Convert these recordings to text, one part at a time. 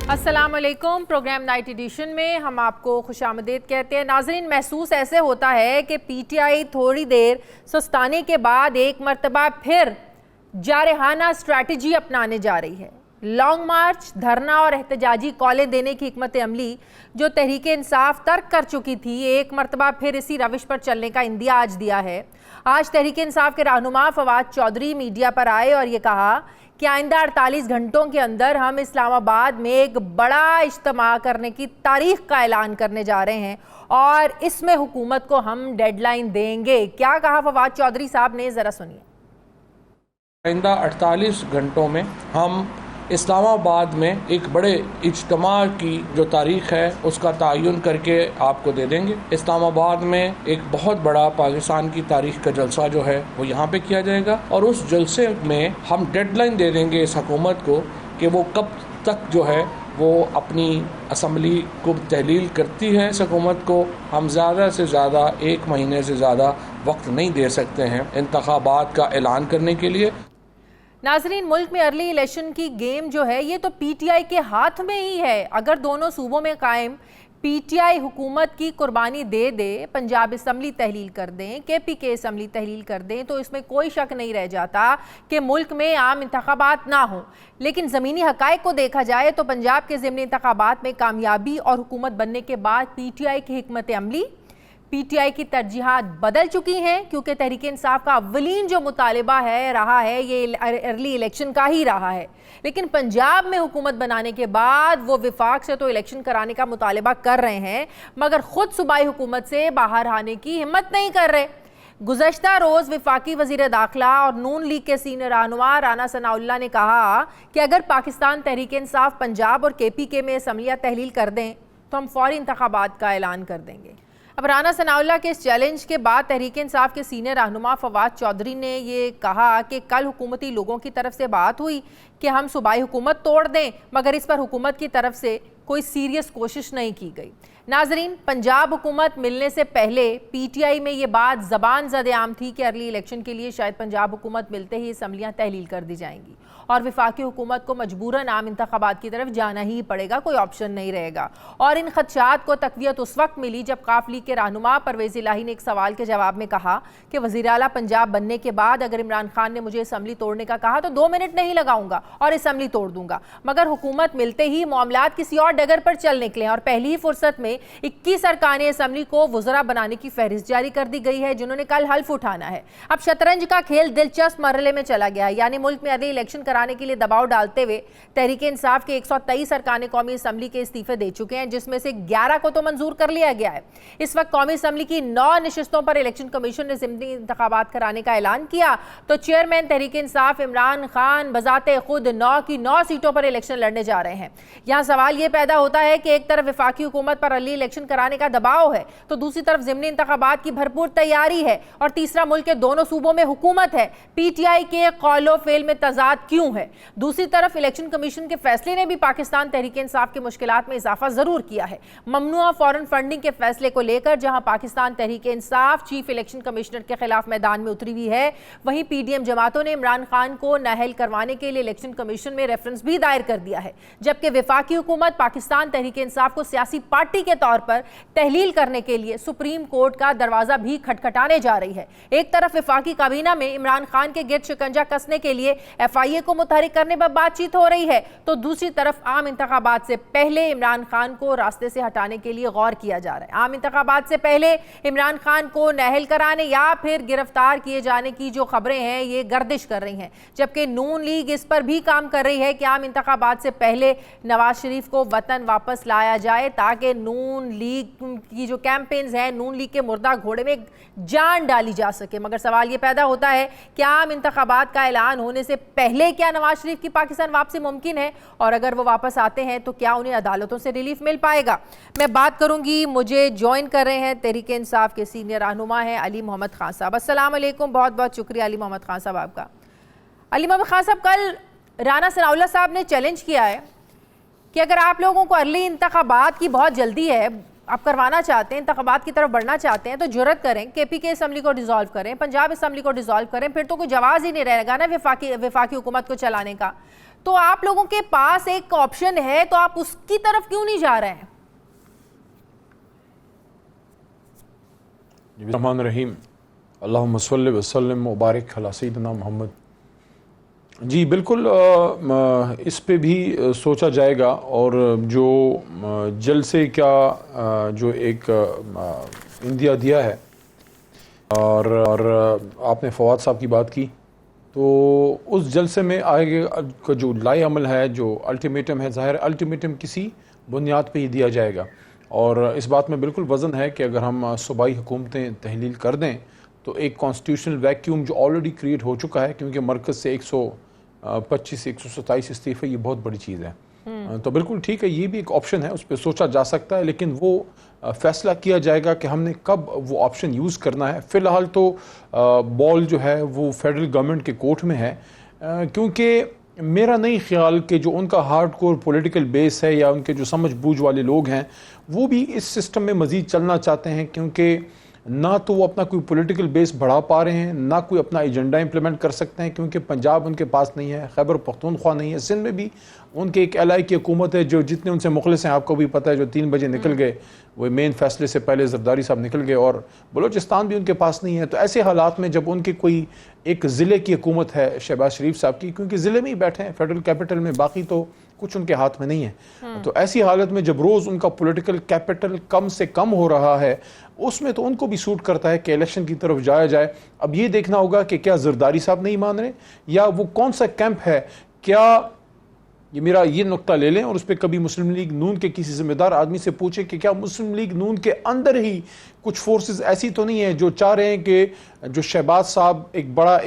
السلام علیکم. Programme night edition میں ہم آپ کو خوش آمدید کہتے ہیں. ناظرین, محسوس ایسے ہوتا ہے کہ پی ٹی آئی تھوڑی دیر سستانے کے بعد ایک مرتبہ پھر جارحانہ اسٹریٹجی اپنانے جا رہی ہے. لانگ مارچ, دھرنا اور احتجاجی کالیں دینے کی حکمت عملی جو تحریک انصاف ترک کر چکی تھی, ایک مرتبہ پھر اسی روش پر چلنے کا اندیاج دیا ہے. آج تحریک انصاف کے رہنما فواد چودھری میڈیا پر آئے اور یہ کہا کہ آئندہ 48 گھنٹوں کے اندر ہم اسلام آباد میں ایک بڑا اجتماع کرنے کی تاریخ کا اعلان کرنے جا رہے ہیں اور اس میں حکومت کو ہم ڈیڈ لائن دیں گے. کیا کہا فواد چودھری صاحب نے, ذرا سنیے. آئندہ 48 گھنٹوں میں ہم اسلام آباد میں ایک بڑے اجتماع کی جو تاریخ ہے اس کا تعین کر کے آپ کو دے دیں گے. اسلام آباد میں ایک بہت بڑا پاکستان کی تاریخ کا جلسہ جو ہے وہ یہاں پہ کیا جائے گا اور اس جلسے میں ہم ڈیڈ لائن دے دیں گے اس حکومت کو کہ وہ کب تک جو ہے وہ اپنی اسمبلی کو تحلیل کرتی ہے. اس حکومت کو ہم زیادہ سے زیادہ 1 مہینے سے زیادہ وقت نہیں دے سکتے ہیں انتخابات کا اعلان کرنے کے لیے. ناظرین, ملک میں ارلی الیکشن کی گیم جو ہے یہ تو پی ٹی آئی کے ہاتھ میں ہی ہے. اگر دونوں صوبوں میں قائم پی ٹی آئی حکومت کی قربانی دے دے, پنجاب اسمبلی تحلیل کر دیں, کے پی کے اسمبلی تحلیل کر دیں, تو اس میں کوئی شک نہیں رہ جاتا کہ ملک میں عام انتخابات نہ ہوں. لیکن زمینی حقائق کو دیکھا جائے تو پنجاب کے ضمنی انتخابات میں کامیابی اور حکومت بننے کے بعد پی ٹی آئی کی حکمت عملی, پی ٹی آئی کی ترجیحات بدل چکی ہیں, کیونکہ تحریک انصاف کا اولین جو مطالبہ رہا ہے یہ ارلی الیکشن کا ہی رہا ہے. لیکن پنجاب میں حکومت بنانے کے بعد وہ وفاق سے تو الیکشن کرانے کا مطالبہ کر رہے ہیں مگر خود صوبائی حکومت سے باہر آنے کی ہمت نہیں کر رہے. گزشتہ روز وفاقی وزیر داخلہ اور نون لیگ کے سینئر رہنما رانا ثناء اللہ نے کہا کہ اگر پاکستان تحریک انصاف پنجاب اور کے پی کے میں اسمبلیاں تحلیل کر دیں تو ہم فوری انتخابات کا اعلان کر دیں گے. اب رانا ثناء اللہ کے اس چیلنج کے بعد تحریک انصاف کے سینئر رہنما فواد چودھری نے یہ کہا کہ کل حکومتی لوگوں کی طرف سے بات ہوئی کہ ہم صوبائی حکومت توڑ دیں, مگر اس پر حکومت کی طرف سے کوئی سیریس کوشش نہیں کی گئی. ناظرین, پنجاب حکومت ملنے سے پہلے پی ٹی آئی میں یہ بات زبان زد عام تھی کہ ارلی الیکشن کے لیے شاید پنجاب حکومت ملتے ہی اسمبلیاں تحلیل کر دی جائیں گی اور وفاقی حکومت کو مجبوراً عام انتخابات کی طرف جانا ہی پڑے گا, کوئی آپشن نہیں رہے گا. اور ان خدشات کو تقویت اس وقت ملی جب قاف لیگ کے رہنما پرویز الہی نے ایک سوال کے جواب میں کہا کہ وزیر اعلیٰ پنجاب بننے کے بعد اگر عمران خان نے مجھے اسمبلی توڑنے کا کہا تو 2 منٹ نہیں لگاؤں گا اور اسمبلی توڑ دوں گا. مگر حکومت ملتے ہی معاملات کسی اور ڈگر پر چل نکلے اور پہلی ہی فرصت میں 21 ارکان اسمبلی کو وزراء بنانے کی فہرست جاری کر دی گئی ہے جنہوں نے کل حلف اٹھانا ہے. اب شطرنج کا کھیل دلچسپ مرحلے میں چلا گیا ہے, یعنی ملک میں ارلی الیکشن کرانے کے لیے دباؤ ڈالتے ہوئے تحریک انصاف کے 123 ارکان قومی اسمبلی کے استعفے دے چکے ہیں, جس میں سے 11 کو تو منظور کر لیا گیا ہے. اس وقت قومی اسمبلی کی 9 نشستوں پر الیکشن کمیشن نے ضمنی انتخابات کرانے کا اعلان کیا تو چیئرمین تحریک انصاف عمران خان بذات خود 9 کی 9 سیٹوں پر الیکشن لڑنے جا رہے ہیں. یہاں سوال یہ پیدا ہوتا ہے کہ ایک طرف وفاقی حکومت پر ارلی الیکشن کرانے کا دباؤ ہے تو دوسری طرف ضمنی انتخابات کی بھرپور تیاری ہے اور تیسرا ملک کے دونوں صوبوں میں حکومت ہے. پی ٹی آئی کے قول و فعل میں تضاد کیوں ہے؟ دوسری طرف الیکشن کمیشن کے فیصلے نے بھی پاکستان تحریک انصاف کے مشکلات میں اضافہ ضرور کیا ہے. ممنوعہ فورن فنڈنگ کے فیصلے کو لے کر جہاں Pakistan Tehreek Insaf chief election commissioner کے خلاف میدان میں اتری ہوئی ہے, وہیں پی ڈی ایم جماعتوں نے عمران خان کو نااہل کروانے کے لیے الیکشن کمیشن میں ریفرنس بھی دائر کر دیا ہے, جبکہ وفاقی حکومت پاکستان تحریک انصاف کو سیاسی پارٹی کے طور پر تحلیل کرنے کے لیے سپریم کورٹ کا دروازہ بھی کھٹکھٹانے جا رہی ہے. ایک طرف وفاقی کابینہ میں عمران خان کے گرد شکنجہ کسنے کے لیے ایف آئی اے کو متحرک کرنے پر بات چیت ہو رہی ہے تو دوسری طرف عام انتخابات سے پہلے عمران خان کو راستے سے ہٹانے کے لیے غور کیا جا رہا ہے. عام انتخابات سے پہلے عمران خان کو نااہل کرانے یا پھر گرفتار کیے جانے کی جو خبریں ہیں یہ گردش کر رہی ہیں, جبکہ نون لیگ اس پر بھی کام کر رہی ہے کہ عام انتخابات سے پہلے نواز شریف کو وطن واپس لایا جائے تاکہ نون لیگ کی جو کیمپینز ہیں, نون لیگ کے مردہ گھوڑے میں جان ڈالی جا سکے. مگر سوال یہ پیدا ہوتا ہے کہ عام انتخابات کا اعلان ہونے سے پہلے کیا نواز شریف کی پاکستان واپسی ممکن ہے, اور اگر وہ واپس آتے ہیں تو کیا انہیں عدالتوں سے ریلیف مل پائے گا؟ میں بات کروں گی, مجھے جوائن کر رہے ہیں تحریک انصاف کے سینئر رہنما ہیں علی محمد خان صاحب. السلام علیکم, بہت بہت شکریہ علی محمد خان صاحب آپ کا. علی محمد خان صاحب, کل رانا ثناء اللہ صاحب نے چیلنج کیا ہے کہ اگر آپ لوگوں کو ارلی انتخابات کی بہت جلدی ہے, آپ کروانا چاہتے ہیں, انتخابات کی طرف بڑھنا چاہتے ہیں, تو جرت کریں, کے پی کے اسمبلی کو ڈیزالو کریں, پنجاب اسمبلی کو ڈیزالو کریں, پھر تو کوئی جواز ہی نہیں رہے گا نا وفاقی حکومت کو چلانے کا. تو آپ لوگوں کے پاس ایک آپشن ہے, تو آپ اس کی طرف کیوں نہیں جا رہے ہیں؟ الرحمن الرحیم. اللہم صلی وسلم وبارک علی سیدنا محمد. جی بالکل, اس پہ بھی سوچا جائے گا, اور جو جلسے کا جو ایک اندیا دیا ہے, اور آپ نے فواد صاحب کی بات کی, تو اس جلسے میں آگے کا جو لائی عمل ہے, جو الٹیمیٹم ہے, ظاہر الٹیمیٹم کسی بنیاد پہ ہی دیا جائے گا. اور اس بات میں بالکل وزن ہے کہ اگر ہم صوبائی حکومتیں تحلیل کر دیں تو ایک کانسٹیٹیوشنل ویکیوم جو آلریڈی کریٹ ہو چکا ہے, کیونکہ مرکز سے 125 127 استعفے, یہ بہت بڑی چیز ہے. تو بالکل ٹھیک ہے, یہ بھی ایک آپشن ہے, اس پہ سوچا جا سکتا ہے, لیکن وہ فیصلہ کیا جائے گا کہ ہم نے کب وہ آپشن یوز کرنا ہے. فی الحال تو بال جو ہے وہ فیڈرل گورنمنٹ کے کورٹ میں ہے, کیونکہ میرا نہیں خیال کہ جو ان کا ہارڈ کور پولیٹیکل بیس ہے یا ان کے جو سمجھ بوجھ والے لوگ ہیں وہ بھی اس سسٹم میں مزید چلنا چاہتے ہیں, کیونکہ نہ تو وہ اپنا کوئی پولیٹیکل بیس بڑھا پا رہے ہیں, نہ کوئی اپنا ایجنڈا امپلیمنٹ کر سکتے ہیں, کیونکہ پنجاب ان کے پاس نہیں ہے, خیبر پختونخوا نہیں ہے, سندھ میں بھی ان کے ایک LI کی حکومت ہے جو جتنے ان سے مخلص ہیں آپ کو بھی پتہ ہے, جو 3 بجے نکل گئے, وہ مین فیصلے سے پہلے زرداری صاحب نکل گئے, اور بلوچستان بھی ان کے پاس نہیں ہے. تو ایسے حالات میں جب ان کی کوئی ایک ضلع کی حکومت ہے شہباز شریف صاحب کی, کیونکہ ضلع میں ہی بیٹھے ہیں فیڈرل کیپٹل میں, باقی تو کچھ ان کے ہاتھ میں نہیں ہے, تو ایسی حالت میں جب روز ان کا پولیٹیکل کیپٹل کم سے کم ہو رہا ہے, اس میں تو ان کو بھی سوٹ کرتا ہے کہ الیکشن کی طرف جایا جائے. اب یہ دیکھنا ہوگا کہ کیا زرداری صاحب نہیں مان رہے, یا وہ کون سا کیمپ ہے. کیا یہ میرا یہ نقطہ لے لیں اور اس پہ کبھی مسلم لیگ نون کے کسی ذمہ دار آدمی سے پوچھیں کہ کیا مسلم لیگ نون کے اندر ہی کچھ فورسز ایسی تو نہیں ہیں جو چاہ رہے ہیں کہ جو شہباز صاحب ایک بڑا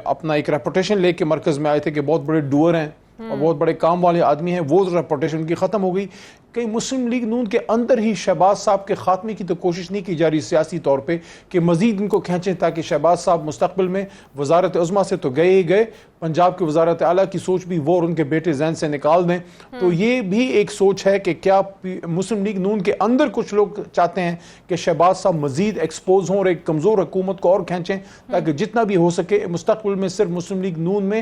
اپنا ایک ریپوٹیشن لے کے مرکز میں آئے تھے کہ بہت بڑے ڈوئر ہیں اور بہت بڑے کام والے آدمی ہیں, وہ ریپوٹیشن کی ختم ہو گئی. کہیں مسلم لیگ نون کے اندر ہی شہباز صاحب کے خاتمے کی تو کوشش نہیں کی جا رہی سیاسی طور پہ, کہ مزید ان کو کھینچیں تاکہ شہباز صاحب مستقبل میں وزارت عظمیٰ سے تو گئے ہی گئے, پنجاب کی وزارت اعلیٰ کی سوچ بھی وہ اور ان کے بیٹے ذہن سے نکال دیں. تو یہ بھی ایک سوچ ہے کہ کیا مسلم لیگ نون کے اندر کچھ لوگ چاہتے ہیں کہ شہباز صاحب مزید ایکسپوز ہوں اور ایک کمزور حکومت کو اور کھینچیں, تاکہ جتنا بھی ہو سکے مستقبل میں صرف مسلم لیگ نون میں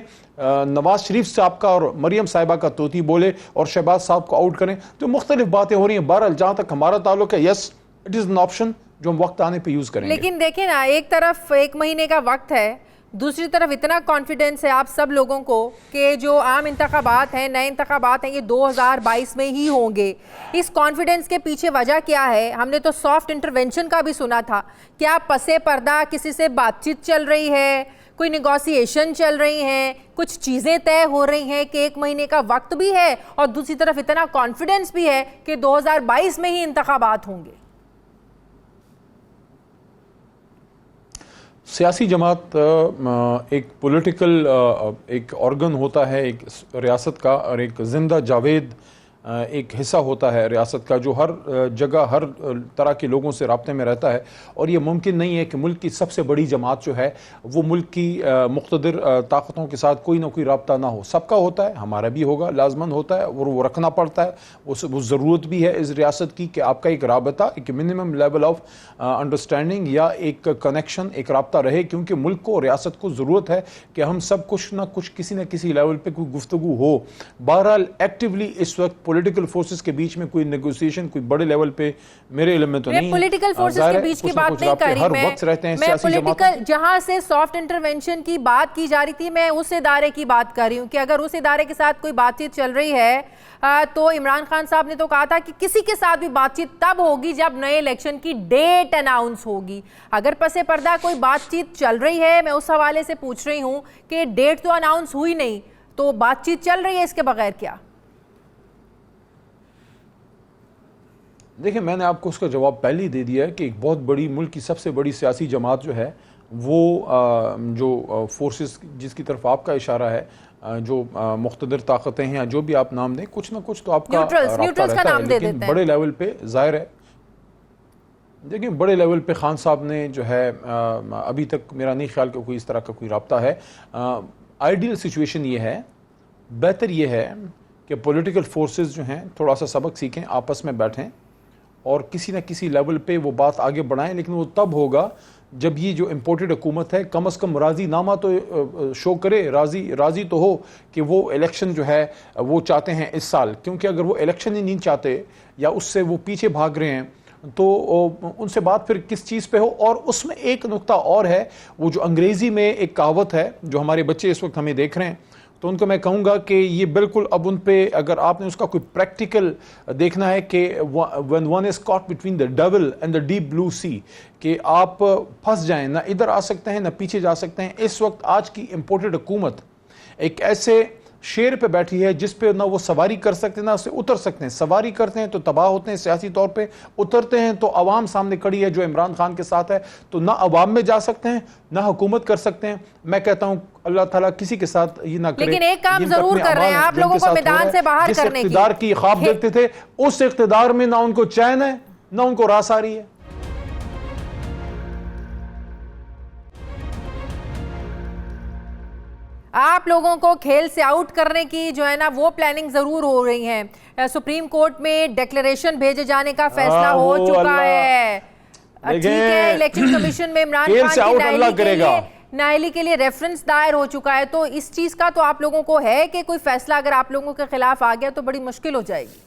نواز شریف صاحب کا اور مریم صاحبہ کا طوطی بولے اور شہباز صاحب کو آؤٹ کریں. تو مختلف باتیں ہو رہی ہیں. بہرحال جہاں تک ہمارا تعلق ہے, yes it is an option جو ہم وقت آنے پہ یوز کریں گے. لیکن دیکھیں نا, ایک طرف 1 مہینے کا وقت ہے, دوسری طرف اتنا کانفیڈنس ہے آپ سب لوگوں کو کہ جو عام انتخابات ہیں, نئے انتخابات ہیں, یہ 2022 میں ہی ہوں گے. اس کانفیڈنس کے پیچھے وجہ کیا ہے؟ ہم نے تو سافٹ انٹرونشن کا بھی سنا تھا. کیا پسے پردہ کسی سے بات چیت چل رہی ہے, کوئی نیگوسیشن چل رہی ہیں, کچھ چیزیں طے ہو رہی ہیں کہ 1 مہینے کا وقت بھی ہے, اور دوسری طرف اتنا کانفیڈنس بھی ہے کہ 2022 میں ہی انتخابات ہوں گے؟ سیاسی جماعت ایک پولیٹیکل ایک آرگن ہوتا ہے ایک ریاست کا, اور ایک زندہ جاوید ایک حصہ ہوتا ہے ریاست کا, جو ہر جگہ ہر طرح کے لوگوں سے رابطے میں رہتا ہے. اور یہ ممکن نہیں ہے کہ ملک کی سب سے بڑی جماعت جو ہے وہ ملک کی مقتدر طاقتوں کے ساتھ کوئی نہ کوئی رابطہ نہ ہو. سب کا ہوتا ہے, ہمارا بھی ہوگا, لازماً ہوتا ہے, اور وہ رکھنا پڑتا ہے. وہ ضرورت بھی ہے اس ریاست کی کہ آپ کا ایک رابطہ, ایک منیمم لیول آف انڈرسٹینڈنگ یا ایک کنیکشن, ایک رابطہ رہے, کیونکہ ملک کو, ریاست کو ضرورت ہے کہ ہم سب کچھ نہ کچھ کسی نہ کسی لیول پہ کوئی گفتگو ہو. بہرحال ایکٹیولی اس وقت پولیٹیکل فورسز کے بیچ میں کوئی نیگوسیشن کوئی بڑے لیول پہ میرے علم میں تو نہیں ہے. پولیٹیکل فورسز کے بیچ کی بات نہیں کر رہی میں پولیٹیکل, جہاں سے سافٹ انٹرونشن کی بات کی جا رہی تھی, میں اس ادارے کی بات کر رہی ہوں کہ اگر اس ادارے کے ساتھ کوئی بات چیت چل رہی ہے تو عمران خان صاحب نے تو کہا تھا کہ کسی کے ساتھ بھی بات چیت تب ہوگی جب نئے الیکشن کی ڈیٹ اناؤنس ہوگی. اگر پس پردہ کوئی بات چیت چل رہی ہے, میں اس حوالے سے پوچھ رہی ہوں کہ ڈیٹ تو اناؤنس ہوئی نہیں, تو بات چیت چل رہی ہے اس کے بغیر کیا؟ دیکھیں, میں نے آپ کو اس کا جواب پہلے ہی دے دیا ہے کہ ایک بہت بڑی ملک کی سب سے بڑی سیاسی جماعت جو ہے وہ جو فورسز جس کی طرف آپ کا اشارہ ہے, جو مقتدر طاقتیں ہیں یا جو بھی آپ نام دیں, کچھ نہ کچھ تو آپ کا رابطہ رہتا ہے. لیکن بڑے لیول پہ ظاہر ہے, دیکھیں بڑے لیول پہ خان صاحب نے جو ہے ابھی تک میرا نہیں خیال کہ کوئی اس طرح کا کوئی رابطہ ہے. آئیڈیل سچویشن یہ ہے, بہتر یہ ہے کہ پولیٹیکل فورسز جو ہیں تھوڑا سا سبق سیکھیں, آپس میں بیٹھیں اور کسی نہ کسی لیول پہ وہ بات آگے بڑھائیں، لیکن وہ تب ہوگا جب یہ جو امپورٹڈ حکومت ہے کم از کم راضی نامہ تو شو کرے، راضی تو ہو کہ وہ الیکشن جو ہے وہ چاہتے ہیں اس سال، کیونکہ اگر وہ الیکشن ہی نہیں چاہتے یا اس سے وہ پیچھے بھاگ رہے ہیں تو ان سے بات پھر کس چیز پہ ہو۔ اور اس میں ایک نقطہ اور ہے، وہ جو انگریزی میں ایک کہاوت ہے جو ہمارے بچے اس وقت ہمیں دیکھ رہے ہیں، تو ان کو میں کہوں گا کہ یہ بالکل اب ان پہ اگر آپ نے اس کا کوئی پریکٹیکل دیکھنا ہے کہ when one is caught between the devil and the deep blue sea، کہ آپ پھنس جائیں، نہ ادھر آ سکتے ہیں نہ پیچھے جا سکتے ہیں۔ اس وقت آج کی امپورٹڈ حکومت ایک ایسے شیر پہ بیٹھی ہے جس پہ نہ وہ سواری کر سکتے نہ اسے اتر سکتے ہیں۔ سواری کرتے ہیں تو تباہ ہوتے ہیں سیاسی طور پہ، اترتے ہیں تو عوام سامنے کھڑی ہے جو عمران خان کے ساتھ ہے، تو نہ عوام میں جا سکتے ہیں نہ حکومت کر سکتے ہیں۔ میں کہتا ہوں اللہ تعالیٰ کسی کے ساتھ یہ نہ کرے۔ لیکن ایک کام ضرور کر رہے ہیں آپ لوگوں کو میدان سے باہر کرنے کی، جس اقتدار کی خواب دیکھتے تھے اس اقتدار میں نہ ان کو چین ہے نہ ان کو راس آ رہی ہے۔ آپ لوگوں کو کھیل سے آؤٹ کرنے کی جو ہے نا وہ پلاننگ ضرور ہو رہی ہے۔ سپریم کورٹ میں ڈیکلریشن بھیجے جانے کا فیصلہ ہو چکا ہے، ٹھیک ہے، الیکشن کمیشن میں عمران خان کی نااہلی کے لیے ریفرنس دائر ہو چکا ہے، تو اس چیز کا تو آپ لوگوں کو ہے کہ کوئی فیصلہ اگر آپ لوگوں کے خلاف آ گیا تو بڑی مشکل ہو جائے گی۔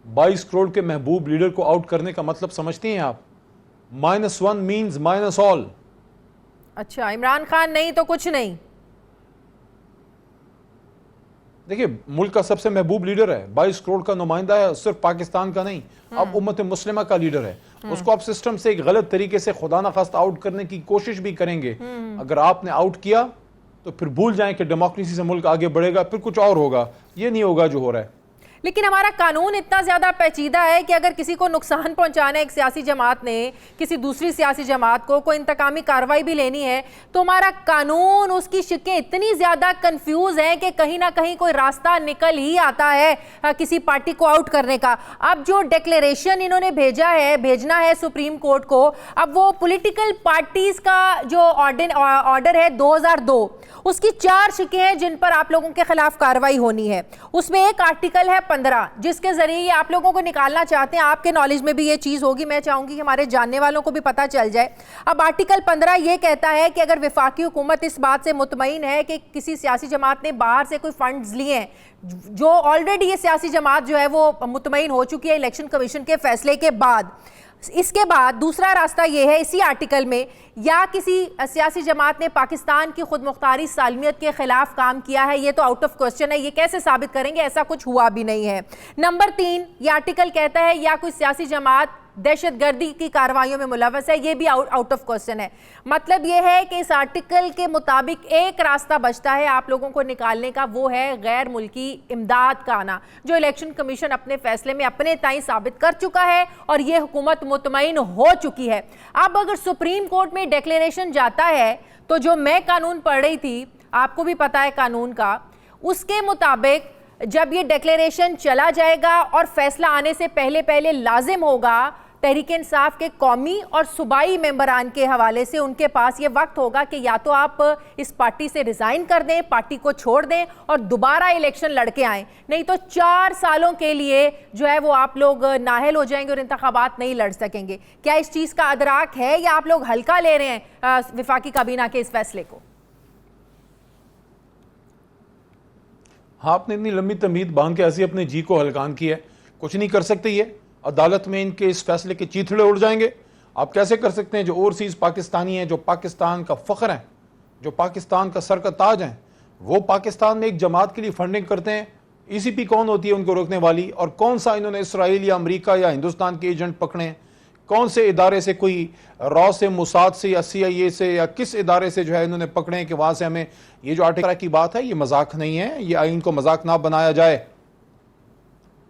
22 کروڑ کے محبوب لیڈر کو آؤٹ کرنے کا مطلب سمجھتے ہیں آپ؟ -1 means -all۔ اچھا، عمران خان نہیں تو کچھ نہیں۔ دیکھیں ملک کا سب سے محبوب لیڈر ہے، 22 کروڑ کا نمائندہ ہے، صرف پاکستان کا نہیں، اب امت مسلمہ کا لیڈر ہے۔ اس کو آپ سسٹم سے ایک غلط طریقے سے خدا نخواست آؤٹ کرنے کی کوشش بھی کریں گے، اگر آپ نے آؤٹ کیا تو پھر بھول جائیں کہ ڈیموکریسی سے ملک آگے بڑھے گا، پھر کچھ اور ہوگا، یہ نہیں ہوگا جو ہو رہا ہے۔ لیکن ہمارا قانون اتنا زیادہ پیچیدہ ہے کہ اگر کسی کو نقصان پہنچانا ہے ایک سیاسی جماعت نے کسی دوسری سیاسی جماعت کو کوئی انتقامی کارروائی بھی لینی ہے تو ہمارا قانون اس کی شکیں اتنی زیادہ کنفیوز ہیں کہ کہیں نہ کہیں کوئی راستہ نکل ہی آتا ہے کسی پارٹی کو آؤٹ کرنے کا۔ اب جو ڈیکلیریشن انہوں نے بھیجنا ہے سپریم کورٹ کو، اب وہ پولیٹیکل پارٹیز کا جو آرڈر ہے 2002، اس کی 4 شکیں ہیں جن پر آپ لوگوں کے خلاف کارروائی ہونی ہے۔ اس میں ایک آرٹیکل ہے 15 جس کے ذریعے آپ لوگوں کو نکالنا چاہتے ہیں، آپ کے نالج میں بھی یہ چیز ہوگی، میں چاہوں گی کہ ہمارے جاننے والوں کو بھی پتہ چل جائے۔ اب آرٹیکل 15 یہ کہتا ہے کہ اگر وفاقی حکومت اس بات سے مطمئن ہے کہ کسی سیاسی جماعت نے باہر سے کوئی فنڈز لیے ہیں، جو آلریڈی یہ سیاسی جماعت جو ہے وہ مطمئن ہو چکی ہے الیکشن کمیشن کے فیصلے کے بعد، اس کے بعد دوسرا راستہ یہ ہے اسی آرٹیکل میں، یا کسی سیاسی جماعت نے پاکستان کی خود مختاری سالمیت کے خلاف کام کیا ہے، یہ تو آؤٹ آف کوسچن ہے، یہ کیسے ثابت کریں گے؟ ایسا کچھ ہوا بھی نہیں ہے۔ نمبر 3 یہ آرٹیکل کہتا ہے یا کوئی سیاسی جماعت دہشت گردی کی کارروائیوں میں ملوث ہے، یہ بھی آؤٹ آف کوسچن ہے۔ مطلب یہ ہے کہ اس آرٹیکل کے مطابق ایک راستہ بچتا ہے آپ لوگوں کو نکالنے کا، وہ ہے غیر ملکی امداد کا آنا، جو الیکشن کمیشن اپنے فیصلے میں اپنے تائیں ثابت کر چکا ہے اور یہ حکومت مطمئن ہو چکی ہے۔ اب اگر سپریم کورٹ میں ڈیکلیریشن جاتا ہے تو جو میں قانون پڑھ رہی تھی، آپ کو بھی پتا ہے قانون کا، اس کے مطابق جب یہ ڈیکلیریشن چلا جائے گا اور فیصلہ آنے سے پہلے لازم ہوگا تحریک انصاف کے قومی اور صوبائی ممبران کے حوالے سے ان کے پاس یہ وقت ہوگا کہ یا تو آپ اس پارٹی سے ریزائن کر دیں، پارٹی کو چھوڑ دیں اور دوبارہ الیکشن لڑ کے آئیں، نہیں تو 4 سالوں کے لیے جو ہے وہ آپ لوگ نااہل ہو جائیں گے اور انتخابات نہیں لڑ سکیں گے۔ کیا اس چیز کا ادراک ہے یا آپ لوگ ہلکا لے رہے ہیں وفاقی کابینہ کے اس فیصلے کو؟ آپ نے اتنی لمبی تمہید باندھ کے ایسے اپنے جی کو ہلکان کیا ہے، کچھ نہیں کر سکتے، یہ عدالت میں ان کے اس فیصلے کے چیتھڑے اڑ جائیں گے۔ آپ کیسے کر سکتے ہیں جو اوورسیز پاکستانی ہیں، جو پاکستان کا فخر ہیں، جو پاکستان کا سر کا تاج ہیں، وہ پاکستان میں ایک جماعت کے لیے فنڈنگ کرتے ہیں؟ ای سی پی کون ہوتی ہے ان کو روکنے والی؟ اور کون سا انہوں نے اسرائیل یا امریکہ یا ہندوستان کے ایجنٹ پکڑے ہیں؟ کون سے ادارے سے، کوئی را سے، موساد سے یا سی آئی اے سے یا کس ادارے سے جو ہے انہوں نے پکڑے ہیں کہ وہاں سے ہمیں یہ جو آرٹیکل کی بات ہے یہ مذاق نہیں ہے، یہ آئین کو مذاق نہ بنایا جائے۔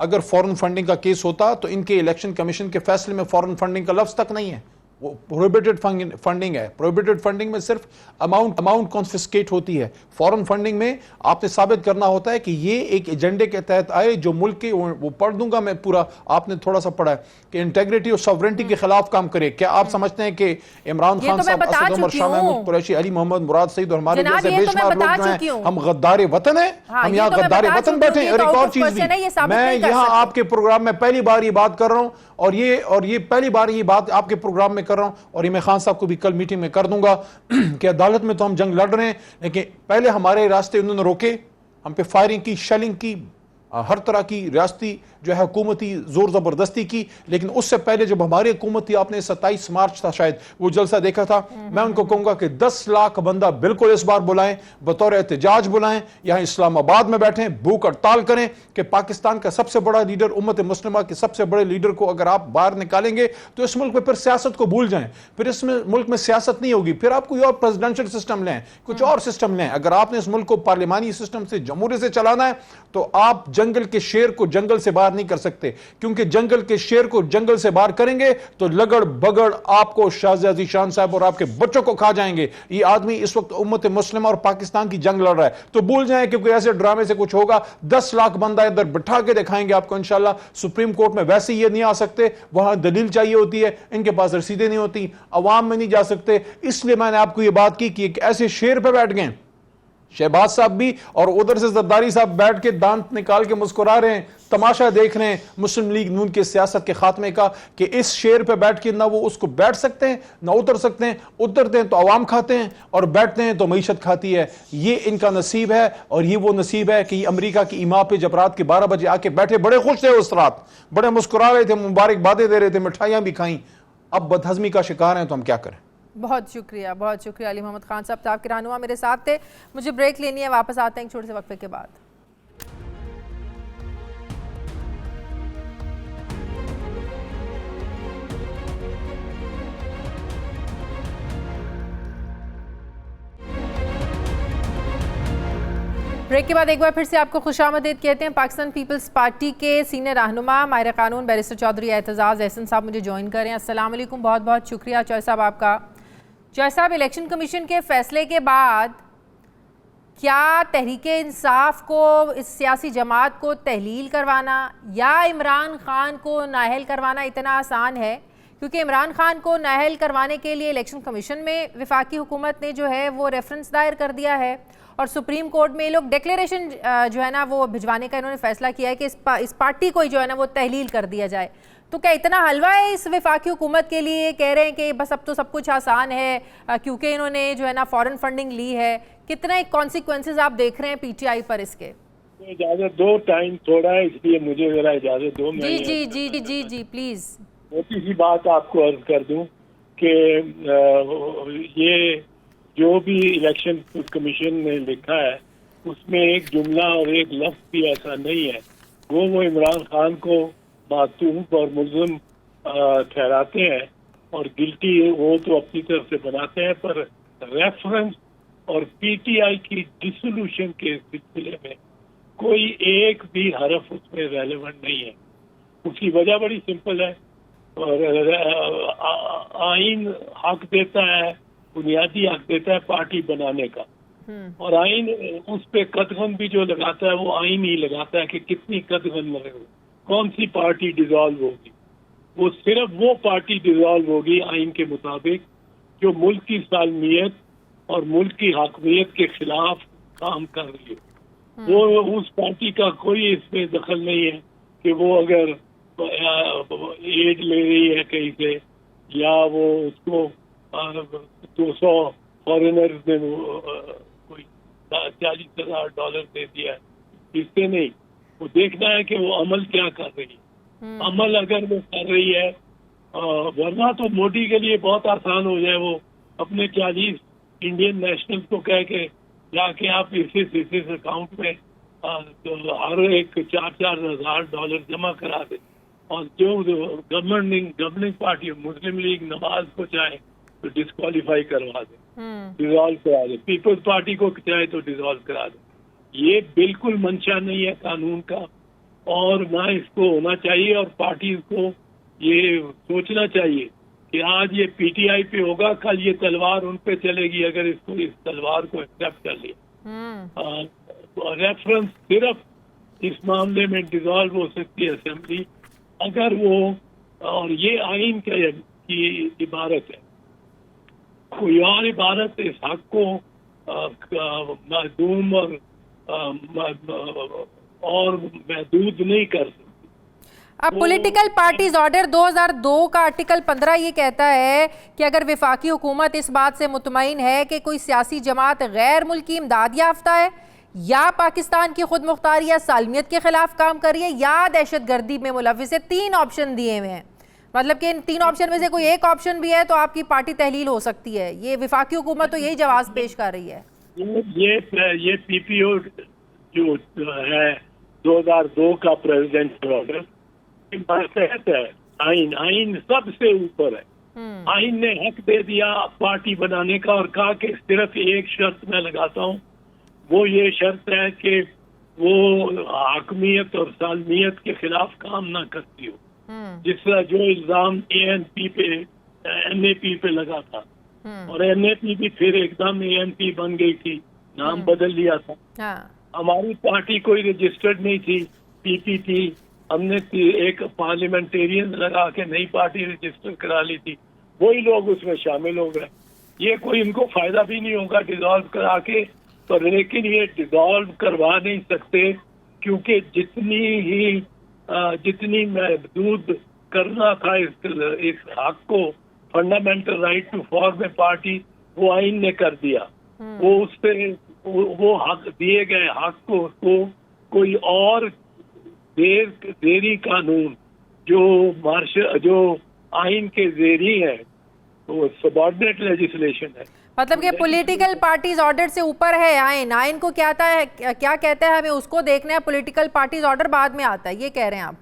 اگر فورن فنڈنگ کا کیس ہوتا تو ان کے الیکشن کمیشن کے فیصلے میں فورن فنڈنگ کا لفظ تک نہیں ہے، وہ پروہیبٹڈ فنڈنگ ہے. پروہیبٹڈ فنڈنگ میں صرف اماؤنٹ کانفسکیٹ ہوتی ہے. فورن فنڈنگ میں آپ نے ثابت کرنا ہوتا ہے کہ یہ ایک ایجنڈے کے تحت آئے جو ملک کے, وہ پڑھ دوں گا میں پورا, آپ نے تھوڑا سا پڑھا ہے کہ انٹیگریٹی اور ساورنٹی کے خلاف کام کرے. کیا آپ سمجھتے ہیں کہ عمران خان صاحب, اسد عمر شاہ محمود قریشی, علی محمد مراد سعید اور ہمارے جیسے بے شمار لوگ جو ہیں ہم غدار وطن ہیں, ہم یہاں غدار وطن بیٹھے ہیں. اور ایک اور چیز بھی, میں یہاں آپ کے پروگرام میں پہلی بار یہ بات کر رہا ہوں, اور یہ پہلی بار یہ بات آپ کے پروگرام میں کر رہا ہوں, اور یہ میں خان صاحب کو بھی کل میٹنگ میں کر دوں گا کہ عدالت میں تو ہم جنگ لڑ رہے ہیں, لیکن پہلے ہمارے راستے انہوں نے روکے, ہم پہ فائرنگ کی, شیلنگ کی, ہر طرح کی ریاستی جو ہے حکومتی زور زبردستی کی. لیکن اس سے پہلے جب ہماری حکومت تھی, آپ نے 27 مارچ تھا شاید وہ جلسہ دیکھا تھا, میں ان کو کہوں گا کہ 10 لاکھ بندہ بالکل اس بار بلائیں, بطور احتجاج بلائیں, یہاں اسلام آباد میں بیٹھیں, بھوک ہڑتال کریں کہ پاکستان کا سب سے بڑا لیڈر, امت مسلمہ کے سب سے بڑے لیڈر کو اگر آپ باہر نکالیں گے تو اس ملک میں پھر سیاست کو بھول جائیں. پھر اس ملک میں سیاست نہیں ہوگی, پھر آپ کوئی اور پریزیڈنشل سسٹم لیں, کچھ اور سسٹم لیں. اگر آپ نے اس ملک کو پارلیمانی سسٹم سے, جمہوری سے چلانا ہے تو آپ جنگل کے شیر کو جنگل سے باہر نہیں کر سکتے, کیونکہ جنگل کے شیر کو جنگل سے باہر کریں گے تو لگڑ بگڑ آپ کو, شاہ زیادی شان صاحب اور آپ کے بچوں کو کھا جائیں گے. یہ آدمی اس وقت امت مسلمہ اور پاکستان کی جنگ لڑ رہا ہے, تو بھول جائیں کیونکہ ایسے ڈرامے سے کچھ ہوگا. 10 لاکھ بندہ ادھر بٹھا کے دکھائیں گے آپ کو انشاءاللہ. سپریم کورٹ میں ویسے یہ نہیں آ سکتے, وہاں دلیل چاہیے ہوتی ہے, ان کے پاس رسیدیں نہیں ہوتی, عوام میں نہیں جا سکتے. اس لیے میں نے آپ کو یہ بات کی کہ ایک ایسے شیر پہ بیٹھ گئے شہباز صاحب بھی, اور ادھر سے زرداری صاحب بیٹھ کے دانت نکال کے مسکرا رہے ہیں, تماشا دیکھ رہے ہیں مسلم لیگ نون کے سیاست کے خاتمے کا, کہ اس شیر پہ بیٹھ کے نہ وہ اس کو بیٹھ سکتے ہیں نہ اتر سکتے ہیں. اترتے ہیں تو عوام کھاتے ہیں اور بیٹھتے ہیں تو معیشت کھاتی ہے. یہ ان کا نصیب ہے, اور یہ وہ نصیب ہے کہ یہ امریکہ کی ایما پہ جب رات کے 12 بجے آ کے بیٹھے, بڑے خوش تھے اس رات, بڑے مسکرا رہے تھے, مبارک بادیں دے رہے تھے, مٹھائیاں بھی کھائیں. اب بدہضمی کا شکار ہیں تو ہم کیا کریں. بہت شکریہ علی محمد خان صاحب, آپ کے رہنما میرے ساتھ تھے. مجھے بریک لینی ہے, واپس آتے ہیں ایک چھوٹے سے وقفے کے بعد. بریک کے بعد ایک بار پھر سے آپ کو خوش آمدید کہتے ہیں. پاکستان پیپلز پارٹی کے سینئر رہنما ماہر قانون بیرسٹر چودھری اعتزاز احسن صاحب مجھے جوائن کر رہے ہیں. السلام علیکم, بہت بہت شکریہ چوہے صاحب آپ کا. چوہے صاحب, الیکشن کمیشن کے فیصلے کے بعد کیا تحریک انصاف کو, اس سیاسی جماعت کو تحلیل کروانا یا عمران خان کو نااہل کروانا اتنا آسان ہے؟ کیونکہ عمران خان کو نااہل کروانے کے لیے الیکشن کمیشن میں وفاقی حکومت نے جو ہے وہ ریفرنس دائر کر دیا ہے, اور سپریم کورٹ میں یہ لوگ ڈیکلیریشن جو ہے نا وہ بھجوانے کا انہوں نے فیصلہ کیا ہے کہ اس پارٹی کو جو ہے نا وہ تحلیل کر دیا جائے. تو کیا اتنا حلوہ ہے اس وفاقی حکومت کے لیے؟ کہہ رہے ہیں کہ بس اب تو سب کچھ آسان ہے کیونکہ انہوں نے جو ہے نا فورن فنڈنگ لی ہے. کتنا ایک کانسیکوینسز آپ دیکھ رہے ہیں پی ٹی آئی پر اس کے؟ اجازت دو, ٹائم تھوڑا ہے اس لیے مجھے ذرا اجازت دو. جی جی جی جی جی پلیز. چھوٹی سی بات آپ کو عرض کر دوں کہ یہ جو بھی الیکشن کمیشن نے لکھا ہے اس میں ایک جملہ اور ایک لفظ بھی ایسا نہیں ہے. وہ عمران خان کو معصوم اور ملزم ٹھہراتے ہیں اور گلٹی وہ تو اپنی طرف سے بناتے ہیں, پر ریفرنس اور پی ٹی آئی کی ڈسولوشن کے سلسلے میں کوئی ایک بھی حرف اس میں ریلیونٹ نہیں ہے. اس کی وجہ بڑی سمپل ہے, اور آئین حق دیتا ہے, بنیادی حق دیتا ہے پارٹی بنانے کا, اور آئین اس پہ قدغن بھی جو لگاتا ہے وہ آئین ہی لگاتا ہے کہ کتنی قدغن لگے, کون سی پارٹی ڈیزالو ہوگی. وہ صرف وہ پارٹی ڈیزالو ہوگی آئین کے مطابق جو ملک کی سالمیت اور ملک کی حاکمیت کے خلاف کام کر رہی ہے. وہ اس پارٹی کا کوئی اس میں دخل نہیں ہے کہ وہ اگر ایڈ لے رہی ہے کہیں سے, یا وہ اس کو 200 فارینرز نے کوئی $40,000 دے دیا ہے, اس سے نہیں. وہ دیکھنا ہے کہ وہ عمل کیا کر رہی ہے. عمل اگر وہ کر رہی ہے, ورنہ تو مودی کے لیے بہت آسان ہو جائے, وہ اپنے 40 انڈین نیشنل کو کہہ کے جا کے آپ اس اکاؤنٹ میں ہر ایک $4,000 جمع کرا دیں, اور جو گورننگ پارٹی مسلم لیگ نواز کو چاہے تو ڈسکوالیفائی کروا دیں, ڈیزالو کرا دیں. پیپلز پارٹی کو چاہے تو ڈیزالو کرا دیں. یہ بالکل منشا نہیں ہے قانون کا, اور نہ اس کو ہونا چاہیے, اور پارٹیز کو یہ سوچنا چاہیے کہ آج یہ پی ٹی آئی پہ ہوگا، کل یہ تلوار ان پہ چلے گی اگر اس تلوار کو ایکسیپٹ کر لیا۔ ریفرنس صرف اس معاملے میں ڈیزالو ہو سکتی ہے اسمبلی اگر وہ، اور یہ آئین کی عبارت ہے، کوئی اور عبارت اس حق کو معدوم اور محدود نہیں کر سکتی۔ اب پولیٹیکل پارٹیز آرڈر 2002 کا آرٹیکل 15 یہ کہتا ہے کہ اگر وفاقی حکومت اس بات سے مطمئن ہے کہ کوئی سیاسی جماعت غیر ملکی امداد یافتہ ہے یا پاکستان کی خود مختاری یا سالمیت کے خلاف کام کر رہی ہے یا دہشت گردی میں ملوث ہے، 3 آپشن دیے ہوئے ہیں، مطلب کہ ان 3 آپشن میں سے کوئی ایک آپشن بھی ہے تو آپ کی پارٹی تحلیل ہو سکتی ہے۔ یہ وفاقی حکومت تو یہی جواز پیش کر رہی ہے۔ یہ پی پی او جو ہے 2002 کا پریزیڈنٹ آرڈر ماتحت ہے، آئین سب سے اوپر ہے۔ آئین نے حق دے دیا پارٹی بنانے کا اور کہا کہ صرف ایک شرط میں لگاتا ہوں، وہ یہ شرط ہے کہ وہ حاکمیت اور سالمیت کے خلاف کام نہ کرتی ہو، جس طرح جو الزام این اے پی پہ لگا تھا، اور این اے پی بھی پھر ایک دم اے این پی بن گئی تھی، نام بدل لیا تھا۔ ہماری پارٹی کوئی رجسٹرڈ نہیں تھی، پی پی تھی، ہم نے ایک پارلیمنٹیرین لگا کے نئی پارٹی رجسٹر کرا لی تھی، وہی لوگ اس میں شامل ہو گئے۔ یہ کوئی ان کو فائدہ بھی نہیں ہوگا ڈیزالو کرا کے، پر لیکن یہ ڈیزالو کروا نہیں سکتے کیونکہ جتنی محدود کرنا تھا اس حق کو، fundamental right to form a party, وہ آئین نے کر دیا۔ وہ اس پہ وہ حق دیے گئے حق کو کوئی اور زیری قانون جو آئین کے زیری ہے وہ سبارڈینیٹ لیجسلیشن ہے۔ مطلب کہ پولیٹیکل پارٹیز آرڈر سے اوپر ہے آئین کو کیا کہتا ہے ہمیں اس کو دیکھنا ہے، پولیٹیکل پارٹیز آرڈر بعد میں آتا ہے، یہ کہہ رہے ہیں آپ؟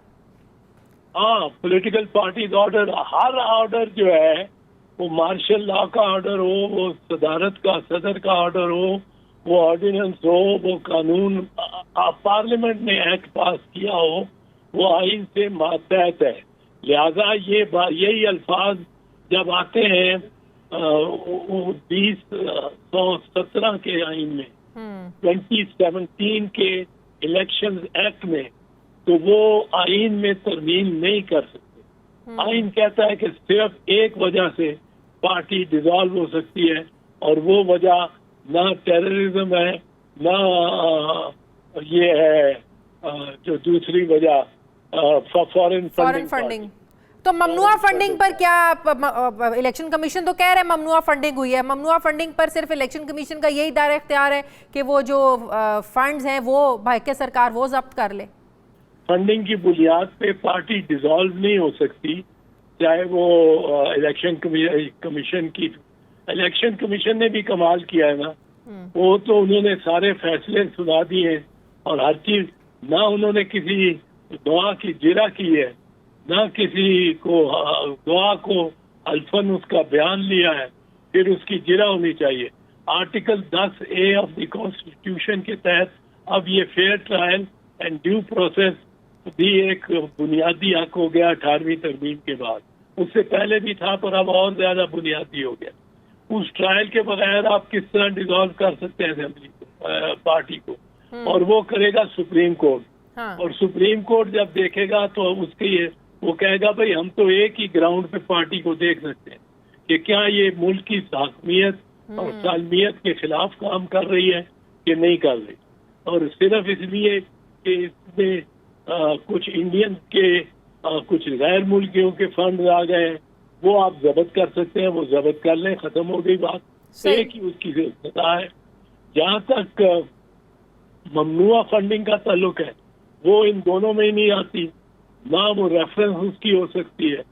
ہاں، پولیٹیکل پارٹیز آرڈر، ہر آرڈر جو ہے وہ مارشل لا کا آرڈر ہو، وہ صدارت کا صدر کا آرڈر ہو، وہ آرڈیننس ہو، وہ قانون پارلیمنٹ نے ایکٹ پاس کیا ہو، وہ آئین سے ماتحت ہے۔ لہذا یہی الفاظ جب آتے ہیں 2017 کے آئین میں، 2017 کے الیکشن ایکٹ میں، تو وہ آئین میں ترمیم نہیں کر سکتے۔ آئین کہتا ہے کہ صرف ایک وجہ سے پارٹی ڈیزالو ہو سکتی ہے، اور وہ وجہ نہ ٹیررزم ہے، نہ یہ ہے جو دوسری وجہ فارن فنڈنگ۔ تو ممنوع فنڈنگ پر کیا الیکشن کمیشن تو کہہ رہے ہیں ممنوع فنڈنگ ہوئی ہے، ممنوع فنڈنگ پر صرف الیکشن کمیشن کا یہی دائرہ اختیار ہے کہ وہ جو فنڈز ہیں وہ بھائی سرکار وہ ضبط کر لے؟ فنڈنگ کی بنیاد پہ پارٹی ڈیزالو نہیں ہو سکتی، چاہے وہ الیکشن کمیشن کی۔ الیکشن کمیشن نے بھی کمال کیا ہے نا، وہ تو انہوں نے سارے فیصلے سنا دیے اور ہر چیز، نہ انہوں نے کسی دعا کی جرا کی ہے، نہ کسی کو دعا کو الفن اس کا بیان لیا ہے، پھر اس کی جرا ہونی چاہیے۔ Article 10A of the constitution کے تحت اب یہ fair trial and due process بھی ایک بنیادی حق ہو گیا 18ویں ترمیم کے بعد۔ اس سے پہلے بھی تھا پر اب اور زیادہ بنیادی ہو گیا۔ اس ٹرائل کے بغیر آپ کس طرح ڈیزالو کر سکتے ہیں اسمبلی کو، پارٹی کو، اور وہ کرے گا سپریم کورٹ۔ اور سپریم کورٹ جب دیکھے گا تو اس کے وہ کہے گا بھائی ہم تو ایک ہی گراؤنڈ پہ پارٹی کو دیکھ سکتے ہیں کہ کیا یہ ملک کی حاکمیت اور سالمیت کے خلاف کام کر رہی ہے کہ نہیں کر رہی، اور صرف اس لیے کہ اس میں کچھ انڈین کے کچھ غیر ملکیوں کے فنڈ آ گئے ہیں، وہ آپ ضبط کر سکتے ہیں، وہ ضبط کر لیں، ختم ہو گئی بات۔ ایک ہی اس کی سطح ہے۔ جہاں تک ممنوع فنڈنگ کا تعلق ہے، وہ ان دونوں میں ہی نہیں آتی، نہ وہ ریفرنس اس کی ہو سکتی ہے،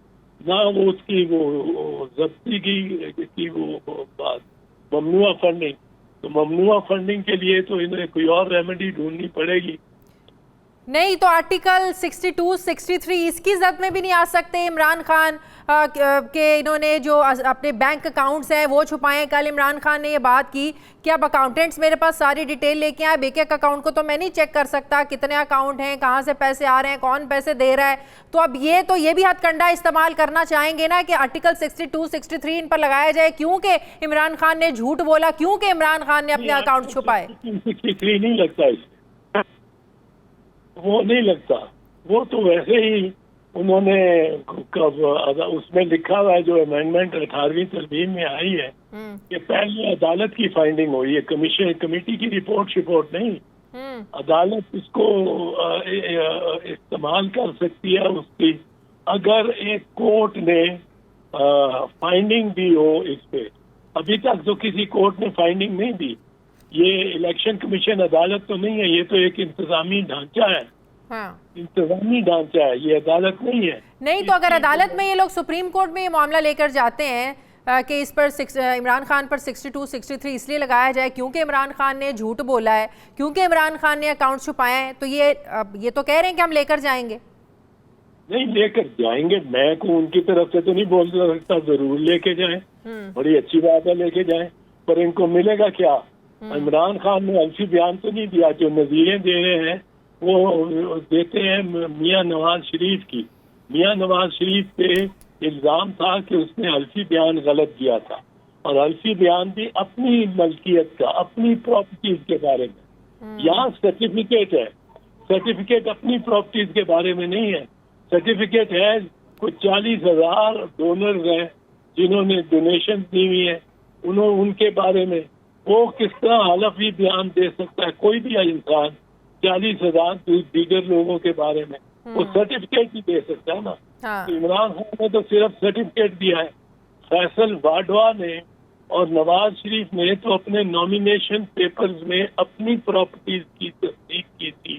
نہ وہ اس کی وہ ضبطی کی وہ بات ممنوع فنڈنگ۔ تو ممنوع فنڈنگ کے لیے تو انہیں کوئی اور ریمیڈی ڈھونڈنی پڑے گی۔ نہیں تو آرٹیکل 62 63 اس کی زد میں بھی نہیں آ سکتے؟ عمران خان کہ انہوں نے جو اپنے بینک اکاؤنٹس ہیں وہ چھپائے. کل عمران خان نے یہ بات کی کہ اب اکاؤنٹنٹس میرے پاس ساری ڈیٹیل لے کے آئے, ایک ایک اکاؤنٹ کو تو میں نہیں چیک کر سکتا کتنے اکاؤنٹ ہیں, کہاں سے پیسے آ رہے ہیں, کون پیسے دے رہا ہے. تو اب یہ بھی ہتھ کنڈا استعمال کرنا چاہیں گے نا کہ آرٹیکل 62 63 ان پر لگایا جائے, کیونکہ عمران خان نے جھوٹ بولا, کیونکہ عمران خان نے اپنے اکاؤنٹ چھپائے. 63 نہیں لگتا اس وہ نہیں لگتا, وہ تو ویسے ہی انہوں نے اس میں لکھا ہوا ہے جو امینڈمنٹ 18ویں ترمیم میں آئی ہے کہ پہلے عدالت کی فائنڈنگ ہوئی ہے, کمیٹی کی رپورٹ نہیں. عدالت اس کو استعمال کر سکتی ہے اس کی اگر ایک کورٹ نے فائنڈنگ دی ہو اس پہ. ابھی تک تو کسی کورٹ نے فائنڈنگ نہیں دی. یہ الیکشن کمیشن عدالت تو نہیں ہے, یہ تو ایک انتظامی ڈھانچہ ہے. انتظامی ڈھانچہ ہے, یہ عدالت نہیں ہے. نہیں تو اگر عدالت میں یہ لوگ سپریم کورٹ میں یہ معاملہ لے کر جاتے ہیں کہ اس پر عمران خان پر 62 63 اس لیے لگایا جائے کیونکہ عمران خان نے جھوٹ بولا ہے, کیونکہ عمران خان نے اکاؤنٹ چھپائے ہیں, تو یہ تو کہہ رہے ہیں کہ ہم لے کر جائیں گے. نہیں لے کر جائیں گے, میں کو ان کی طرف سے تو نہیں بول سکتا, ضرور لے کے جائیں, بڑی اچھی بات ہے لے کے جائیں, پر ان کو ملے گا کیا؟ عمران خان نے الفی بیان تو نہیں دیا, جو نظیریں دے رہے ہیں وہ دیتے ہیں میاں نواز شریف کی. میاں نواز شریف پہ الزام تھا کہ اس نے الفی بیان غلط دیا تھا, اور الفی بیان بھی اپنی ملکیت کا, اپنی پراپرٹیز کے بارے میں. یہاں سرٹیفکیٹ ہے, سرٹیفکیٹ اپنی پراپرٹیز کے بارے میں نہیں ہے. سرٹیفکیٹ ہے کچھ 40,000 ڈونرز ہیں جنہوں نے ڈونیشن دی ہوئی ہیں, ان کے بارے میں. وہ کس طرح حلفی بیان دے سکتا ہے کوئی بھی انسان 40,000 دیگر لوگوں کے بارے میں؟ وہ سرٹیفکیٹ ہی دے سکتا ہے نا. عمران خان نے تو صرف سرٹیفکیٹ دیا ہے. فیصل واڈوا نے اور نواز شریف نے تو اپنے نامینیشن پیپرز میں اپنی پراپرٹیز کی تصدیق کی تھی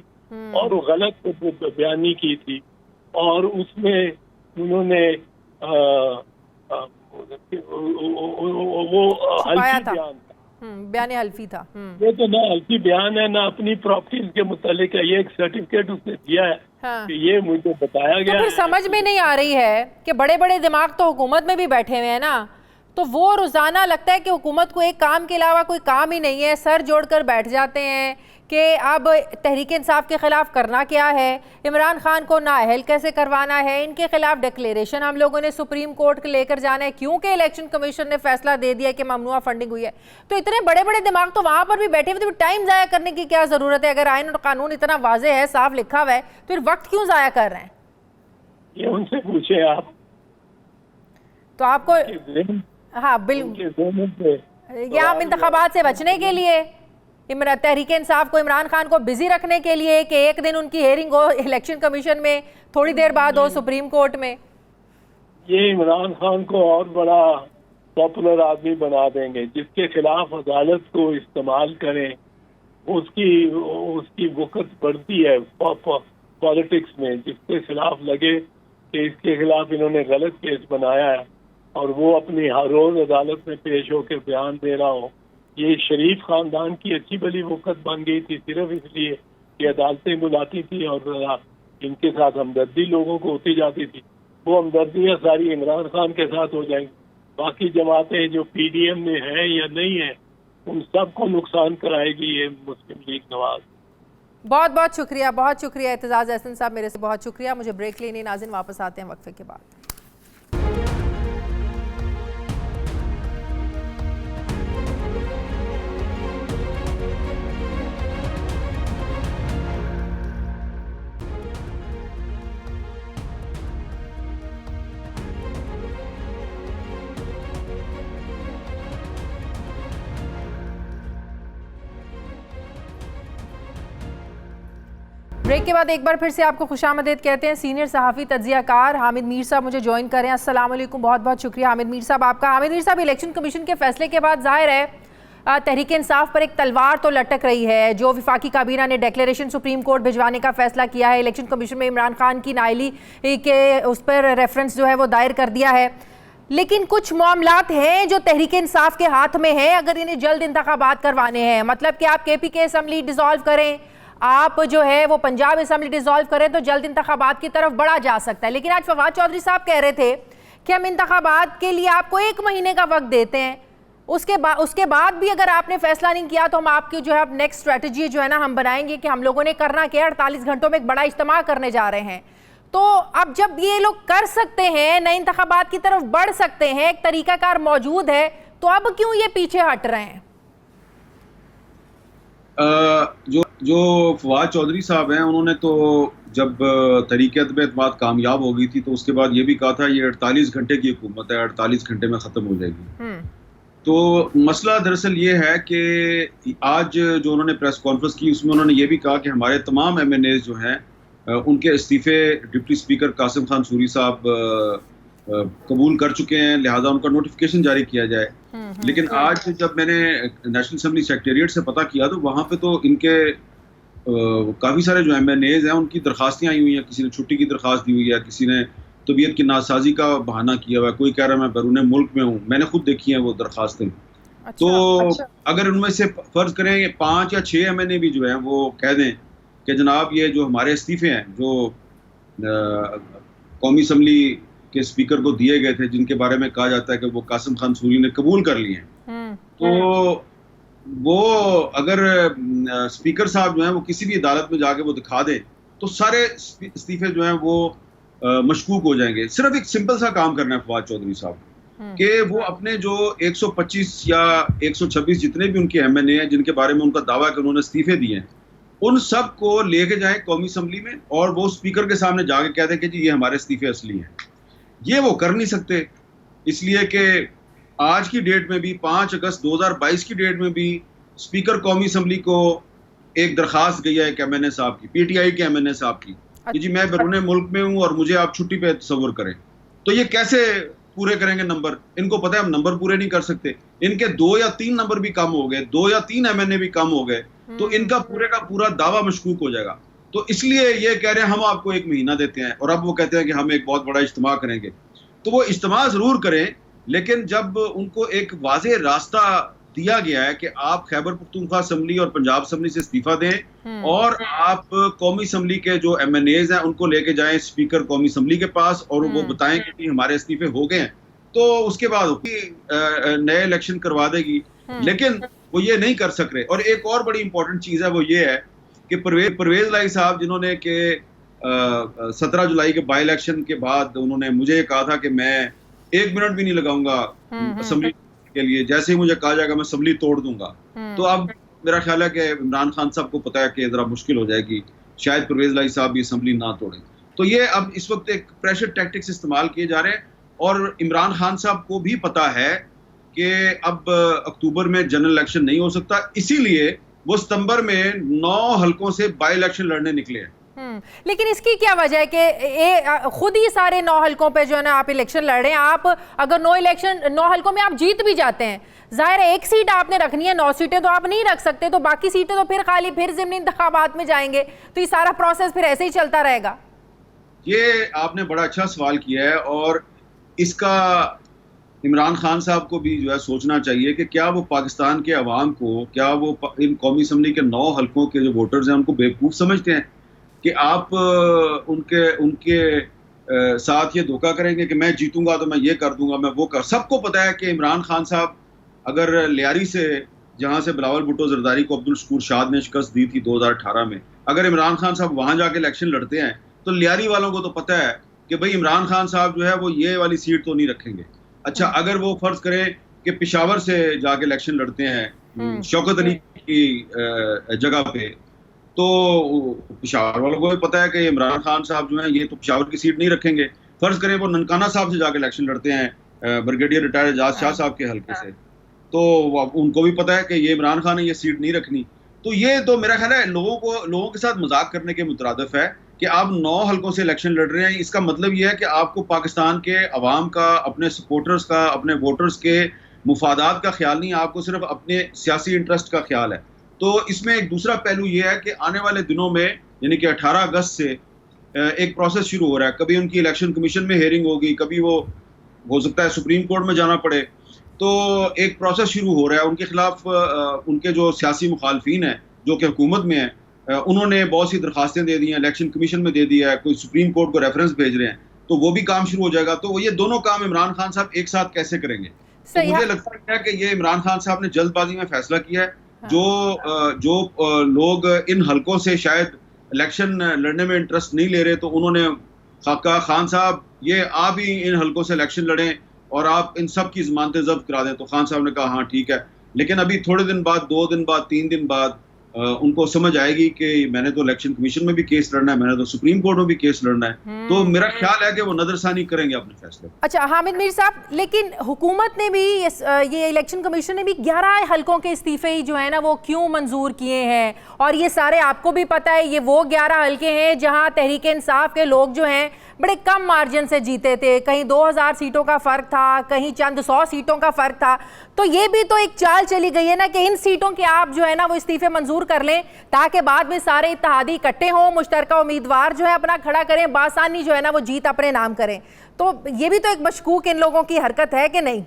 اور وہ غلط بیانی کی تھی, اور اس میں انہوں نے وہ حلفی بیان بیان حلفی تھا. یہ تو نہ حلفی بیان ہے نہ اپنی پراپرٹیز کے متعلق ہے, یہ ایک سرٹیفکیٹ اس نے دیا ہے کہ یہ مجھے بتایا گیا. تو پھر سمجھ میں نہیں آ رہی ہے کہ بڑے بڑے دماغ تو حکومت میں بھی بیٹھے ہوئے ہیں نا, تو وہ روزانہ لگتا ہے کہ حکومت کو ایک کام کے علاوہ کوئی کام ہی نہیں ہے, سر جوڑ کر بیٹھ جاتے ہیں کہ اب تحریک انصاف کے خلاف کرنا کیا ہے, عمران خان کو نااہل کیسے کروانا ہے, ان کے خلاف ڈکلیریشن ہم لوگوں نے سپریم کورٹ لے کر جانا ہے کیونکہ الیکشن کمیشن نے فیصلہ دے دیا کہ ممنوع فنڈنگ ہوئی ہے. تو اتنے بڑے بڑے دماغ تو وہاں پر بھی بیٹھے ہوئے, تو ٹائم ضائع کرنے کی کیا ضرورت ہے؟ اگر آئین اور قانون اتنا واضح ہے, صاف لکھا ہوا ہے, تو پھر وقت کیوں ضائع کر رہے ہیں؟ یہ ان سے پوچھیں آپ. تو آپ کو ہاں بالکل یہ آپ انتخابات سے بچنے کے لیے, تحریک انصاف کو, عمران خان کو بزی رکھنے کے لیے کہ ایک دن ان کی ہیئرنگ ہو الیکشن کمیشن میں, تھوڑی دیر بعد ہو سپریم کورٹ میں. یہ عمران خان کو اور بڑا پاپولر آدمی بنا دیں گے, جس کے خلاف عدالت کو استعمال کریں, اس کی وقت بڑھتی ہے پالیٹکس میں. جس کے خلاف لگے کہ اس کے خلاف انہوں نے غلط کیس بنایا ہے اور وہ اپنی ہر روز عدالت میں پیش ہو کے بیان دے رہا ہو, یہ شریف خاندان کی اچھی بلی وقت بن گئی تھی صرف اس لیے کہ عدالتیں بلاتی تھی اور ان کے ساتھ ہمدردی لوگوں کو ہوتی جاتی تھی. وہ ہمدردیاں ساری عمران خان کے ساتھ ہو جائیں گی. باقی جماعتیں جو پی ڈی ایم میں ہیں یا نہیں ہیں, ان سب کو نقصان کرائے گی یہ مسلم لیگ نواز. بہت بہت شکریہ, بہت شکریہ اعتزاز احسن صاحب, میرے سے بہت شکریہ. مجھے بریک لینی. ناظرین واپس آتے ہیں وقفے کے بعد. بریک کے بعد ایک بار پھر سے آپ کو خوش آمدید کہتے ہیں. سینئر صحافی تجزیہ کار حامد میر صاحب مجھے جوائن کر رہے ہیں. السلام علیکم, بہت بہت شکریہ حامد میر صاحب آپ کا. حامد میر صاحب, الیکشن کمیشن کے فیصلے کے بعد ظاہر ہے تحریک انصاف پر ایک تلوار تو لٹک رہی ہے. جو وفاقی کابینہ نے ڈیکلیریشن سپریم کورٹ بھجوانے کا فیصلہ کیا ہے, الیکشن کمیشن میں عمران خان کی نااہلی کے اس پر ریفرنس جو ہے وہ دائر کر دیا ہے, لیکن کچھ معاملات ہیں جو تحریک انصاف کے ہاتھ میں ہیں اگر انہیں جلد انتخابات کروانے ہیں. مطلب کہ آپ کے پی کے اسمبلی ڈیزالو کریں, آپ جو ہے وہ پنجاب اسمبلی ڈیزالو کریں تو جلد انتخابات کی طرف بڑھا جا سکتا ہے. لیکن آج فواد چودھری صاحب کہہ رہے تھے کہ ہم انتخابات کے لیے آپ کو 1 مہینے کا وقت دیتے ہیں, اس کے بعد بھی اگر آپ نے فیصلہ نہیں کیا تو ہم آپ کی جو ہے اب نیکسٹ اسٹریٹجی جو ہے نا ہم بنائیں گے کہ ہم لوگوں نے کرنا کیا, 48 گھنٹوں میں ایک بڑا اجتماع کرنے جا رہے ہیں. تو اب جب یہ لوگ کر سکتے ہیں, نئے انتخابات کی طرف بڑھ سکتے ہیں, ایک طریقہ کار موجود ہے, تو اب کیوں یہ پیچھے ہٹ رہے ہیں؟ جو فواد چودھری صاحب ہیں, انہوں نے تو جب تحریک عدم اعتماد کامیاب ہو گئی تھی تو اس کے بعد یہ بھی کہا تھا یہ 48 گھنٹے کی حکومت ہے, 48 گھنٹے میں ختم ہو جائے گی. تو مسئلہ دراصل یہ ہے کہ آج جو انہوں نے پریس کانفرنس کی اس میں انہوں نے یہ بھی کہا کہ ہمارے تمام ایم این ایز جو ہیں ان کے استعفے ڈپٹی اسپیکر قاسم خان سوری صاحب قبول کر چکے ہیں, لہٰذا ان کا نوٹیفیکیشن جاری کیا جائے. لیکن آج جب میں نے نیشنل اسمبلی سیکریٹریٹ سے پتہ کیا تو وہاں پہ تو ان کے کافی سارے جو ایم این ایز ہیں ان کی درخواستیں آئی ہوئی ہیں. کسی نے چھٹی کی درخواست دی ہوئی ہے, کسی نے طبیعت کی ناسازی کا بہانہ کیا ہوا ہے, کوئی کہہ رہا ہے میں بیرون ملک میں ہوں. میں نے خود دیکھی ہیں وہ درخواستیں. تو اگر ان میں سے فرض کریں 5 یا 6 ایم این اے بھی جو ہیں وہ کہہ دیں کہ جناب یہ جو ہمارے استعفے ہیں جو قومی اسمبلی کے اسپیکر کو دیے گئے تھے, جن کے بارے میں کہا جاتا ہے کہ وہ قاسم خان سوری نے قبول کر لیے ہیں, تو وہ اگر اسپیکر صاحب جو ہیں وہ کسی بھی عدالت میں جا کے وہ دکھا دیں تو سارے استعفے جو ہیں وہ مشکوک ہو جائیں گے. صرف ایک سمپل سا کام کرنا ہے فواد چودھری صاحب کہ وہ اپنے جو 125 یا 126 جتنے بھی ان کے ایم این اے ہیں جن کے بارے میں ان کا دعویٰ ہے کہ انہوں نے استعفے دیے ہیں, ان سب کو لے کے جائیں قومی اسمبلی میں اور وہ اسپیکر کے سامنے جا کے کہتے ہیں کہ جی یہ ہمارے استعفے اصلی ہیں. یہ وہ کر نہیں سکتے, اس لیے کہ آج کی ڈیٹ میں بھی 5 اگست 2022 کی ڈیٹ میں بھی اسپیکر قومی اسمبلی کو ایک درخواست گئی ہے ایک ایم این اے صاحب کی, پی ٹی آئی کے ایم این اے صاحب کی, کہ جی میں بیرون ملک میں ہوں اور مجھے آپ چھٹی پہ تصور کریں. تو یہ کیسے پورے کریں گے نمبر؟ ان کو پتہ ہے ہم نمبر پورے نہیں کر سکتے. ان کے 2 یا 3 نمبر بھی کم ہو گئے, 2 یا 3 ایم این اے بھی کم ہو گئے, تو ان کا پورے کا پورا دعویٰ مشکوک ہو جائے گا. تو اس لیے یہ کہہ رہے ہیں ہم آپ کو 1 مہینہ دیتے ہیں, اور اب وہ کہتے ہیں کہ ہم ایک بہت بڑا اجتماع کریں گے. تو وہ اجتماع ضرور کریں, لیکن جب ان کو ایک واضح راستہ دیا گیا ہے کہ آپ خیبر پختونخوا اسمبلی اور پنجاب اسمبلی سے استعفیٰ دیں اور آپ قومی اسمبلی کے جو ایم این ایز ہیں ان کو لے کے جائیں اسپیکر قومی اسمبلی کے پاس اور وہ بتائیں کہ ہمارے استعفے ہو گئے ہیں, تو اس کے بعد نئے الیکشن کروا دے گی. لیکن وہ یہ نہیں کر سک رہے. اور ایک اور بڑی امپورٹنٹ چیز ہے, وہ یہ ہے کہ پرویز لائی صاحب جنہوں نے کہ 17 جولائی کے بائی الیکشن کے بعد انہوں نے مجھے کہا تھا کہ میں 1 منٹ بھی نہیں لگاؤں گا اسمبلی کے لیے, جیسے ہی مجھے کہا جائے گا میں اسمبلی توڑ دوں گا. تو اب میرا خیال ہے کہ عمران خان صاحب کو پتا ہے کہ ذرا مشکل ہو جائے گی, شاید پرویز لائی صاحب بھی اسمبلی نہ توڑیں. تو یہ اب اس وقت ایک پریشر ٹیکٹکس استعمال کیے جا رہے ہیں, اور عمران خان صاحب کو بھی پتا ہے کہ اب اکتوبر میں جنرل الیکشن نہیں ہو سکتا, اسی لیے وہ ستمبر میں 9 حلقوں سے بائی الیکشن لڑنے نکلے ہیں. لیکن اس کی کیا وجہ ہے کہ خود ہی سارے 9 حلقوں پہ جو ہے نا آپ الیکشن لڑ رہے ہیں؟ آپ اگر 9 حلقوں میں آپ جیت بھی جاتے ہیں, ظاہر ہے 1 سیٹ آپ نے رکھنی ہے, 9 سیٹیں تو آپ نہیں رکھ سکتے, تو باقی سیٹیں تو پھر خالی پھر ضمنی انتخابات میں جائیں گے, تو یہ سارا پروسیس پھر ایسے ہی چلتا رہے گا. یہ آپ نے بڑا اچھا سوال کیا ہے, اور اس کا عمران خان صاحب کو بھی جو ہے سوچنا چاہیے کہ کیا وہ پاکستان کے عوام کو, کیا وہ ان قومی اسمبلی کے 9 حلقوں کے جو ووٹرز ہیں ان کو بیوقوف سمجھتے ہیں کہ آپ ان کے ساتھ یہ دھوکہ کریں گے کہ میں جیتوں گا تو میں یہ کر دوں گا, میں وہ کر. سب کو پتا ہے کہ عمران خان صاحب اگر لیاری سے, جہاں سے بلاول بھٹو زرداری کو عبدالشکور شاد نے شکست دی تھی 2018 میں, اگر عمران خان صاحب وہاں جا کے الیکشن لڑتے ہیں تو لیاری والوں کو تو پتا ہے کہ بھئی عمران خان صاحب جو ہے وہ یہ والی سیٹ تو نہیں رکھیں گے. اچھا, اگر وہ فرض کریں کہ پشاور سے جا کے الیکشن لڑتے ہیں شوکت علی کی جگہ پہ, تو پشاور والوں کو بھی پتا ہے کہ عمران خان صاحب جو ہیں یہ تو پشاور کی سیٹ نہیں رکھیں گے. فرض کریں وہ ننکانہ صاحب سے جا کے الیکشن لڑتے ہیں بریگیڈیئر ریٹائر اعجاز شاہ صاحب کے حلقے سے, تو ان کو بھی پتا ہے کہ یہ عمران خان نے یہ سیٹ نہیں رکھنی. تو یہ تو میرا خیال ہے لوگوں کے ساتھ مذاق کرنے کے مترادف ہے کہ آپ 9 حلقوں سے الیکشن لڑ رہے ہیں. اس کا مطلب یہ ہے کہ آپ کو پاکستان کے عوام کا, اپنے سپورٹرز کا, اپنے ووٹرز کے مفادات کا خیال نہیں, آپ کو صرف اپنے سیاسی انٹرسٹ کا خیال ہے. تو اس میں ایک دوسرا پہلو یہ ہے کہ آنے والے دنوں میں یعنی کہ 18 اگست سے ایک پروسیس شروع ہو رہا ہے. کبھی ان کی الیکشن کمیشن میں ہیئرنگ ہوگی, کبھی وہ ہو سکتا ہے سپریم کورٹ میں جانا پڑے. تو ایک پروسیس شروع ہو رہا ہے ان کے خلاف. ان کے جو سیاسی مخالفین ہیں جو کہ حکومت میں ہیں, انہوں نے بہت سی درخواستیں دے دی ہیں, الیکشن کمیشن میں دے دی ہے, کوئی سپریم کورٹ کو ریفرنس بھیج رہے ہیں. تو وہ بھی کام شروع ہو جائے گا. تو یہ دونوں کام عمران خان صاحب ایک ساتھ کیسے کریں گے؟ تو مجھے لگتا ہے کہ یہ عمران خان صاحب نے جلد بازی میں فیصلہ کیا ہے. جو لوگ ان حلقوں سے شاید الیکشن لڑنے میں انٹرسٹ نہیں لے رہے، تو انہوں نے کہا خان صاحب یہ آپ ہی ان حلقوں سے الیکشن لڑیں اور آپ ان سب کی ضمانتیں ضبط کرا دیں. تو خان صاحب نے کہا ہاں ٹھیک ہے. لیکن ابھی تھوڑے دن بعد، 2 دن بعد، 3 دن بعد ان کو سمجھ آئے گی کہ میں نے تو الیکشن کمیشن میں بھی کیس لڑنا ہے، میں نے تو سپریم کورٹ میں بھی کیس لڑنا ہے. تو میرا خیال ہے کہ وہ نظر ثانی کریں گے اپنے فیصلے. اچھا حامد میر صاحب، لیکن حکومت نے بھی یہ الیکشن کمیشن نے بھی 11 حلقوں کے استعفے جو ہیں نا وہ کیوں منظور کیے ہیں؟ اور یہ سارے آپ کو بھی پتہ ہے یہ وہ 11 حلقے ہیں جہاں تحریک انصاف کے لوگ جو ہیں بڑے کم مارجن سے جیتے تھے، کہیں 2000 سیٹوں کا فرق تھا، کہیں چند 100 سیٹوں کا فرق تھا. تو یہ بھی تو ایک چال چلی گئی ہے نا کہ ان سیٹوں کے آپ جو ہے نا وہ استعفے منظور کر لیں تاکہ بعد میں سارے اتحادی اکٹھے ہوں، مشترکہ امیدوار جو ہے اپنا کھڑا کریں، بآسانی جو ہے نا وہ جیت اپنے نام کریں. تو یہ بھی تو ایک مشکوک ان لوگوں کی حرکت ہے کہ نہیں؟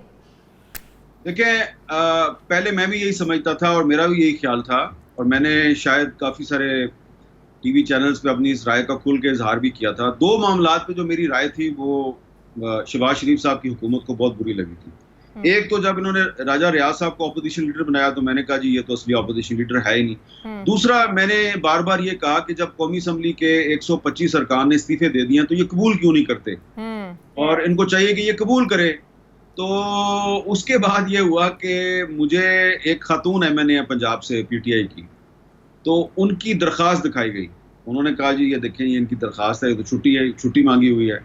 دیکھیں پہلے میں بھی یہی سمجھتا تھا اور میرا بھی یہی خیال تھا، اور میں نے شاید کافی سارے ٹی وی چینلز پہ اپنی اس رائے کا کھل کے اظہار بھی کیا تھا. 2 معاملات پہ جو میری رائے تھی وہ شہباز شریف صاحب کی حکومت کو بہت بری لگی تھی. ایک تو جب انہوں نے راجہ ریاض صاحب کو اپوزیشن لیڈر بنایا تو میں نے کہا جی یہ تو اصلی اپوزیشن لیڈر ہے ہی نہیں. دوسرا میں نے بار بار یہ کہا کہ جب قومی اسمبلی کے 125 ارکان نے استعفے دے دیے تو یہ قبول کیوں نہیں کرتے، اور ان کو چاہیے کہ یہ قبول کرے. تو اس کے بعد یہ ہوا کہ مجھے ایک خاتون ایم این اے پنجاب سے پی ٹی آئی کی، تو ان کی درخواست دکھائی گئی. انہوں نے کہا جی یہ دیکھیں یہ ان کی درخواست ہے، یہ تو چھٹی مانگی ہوئی ہے.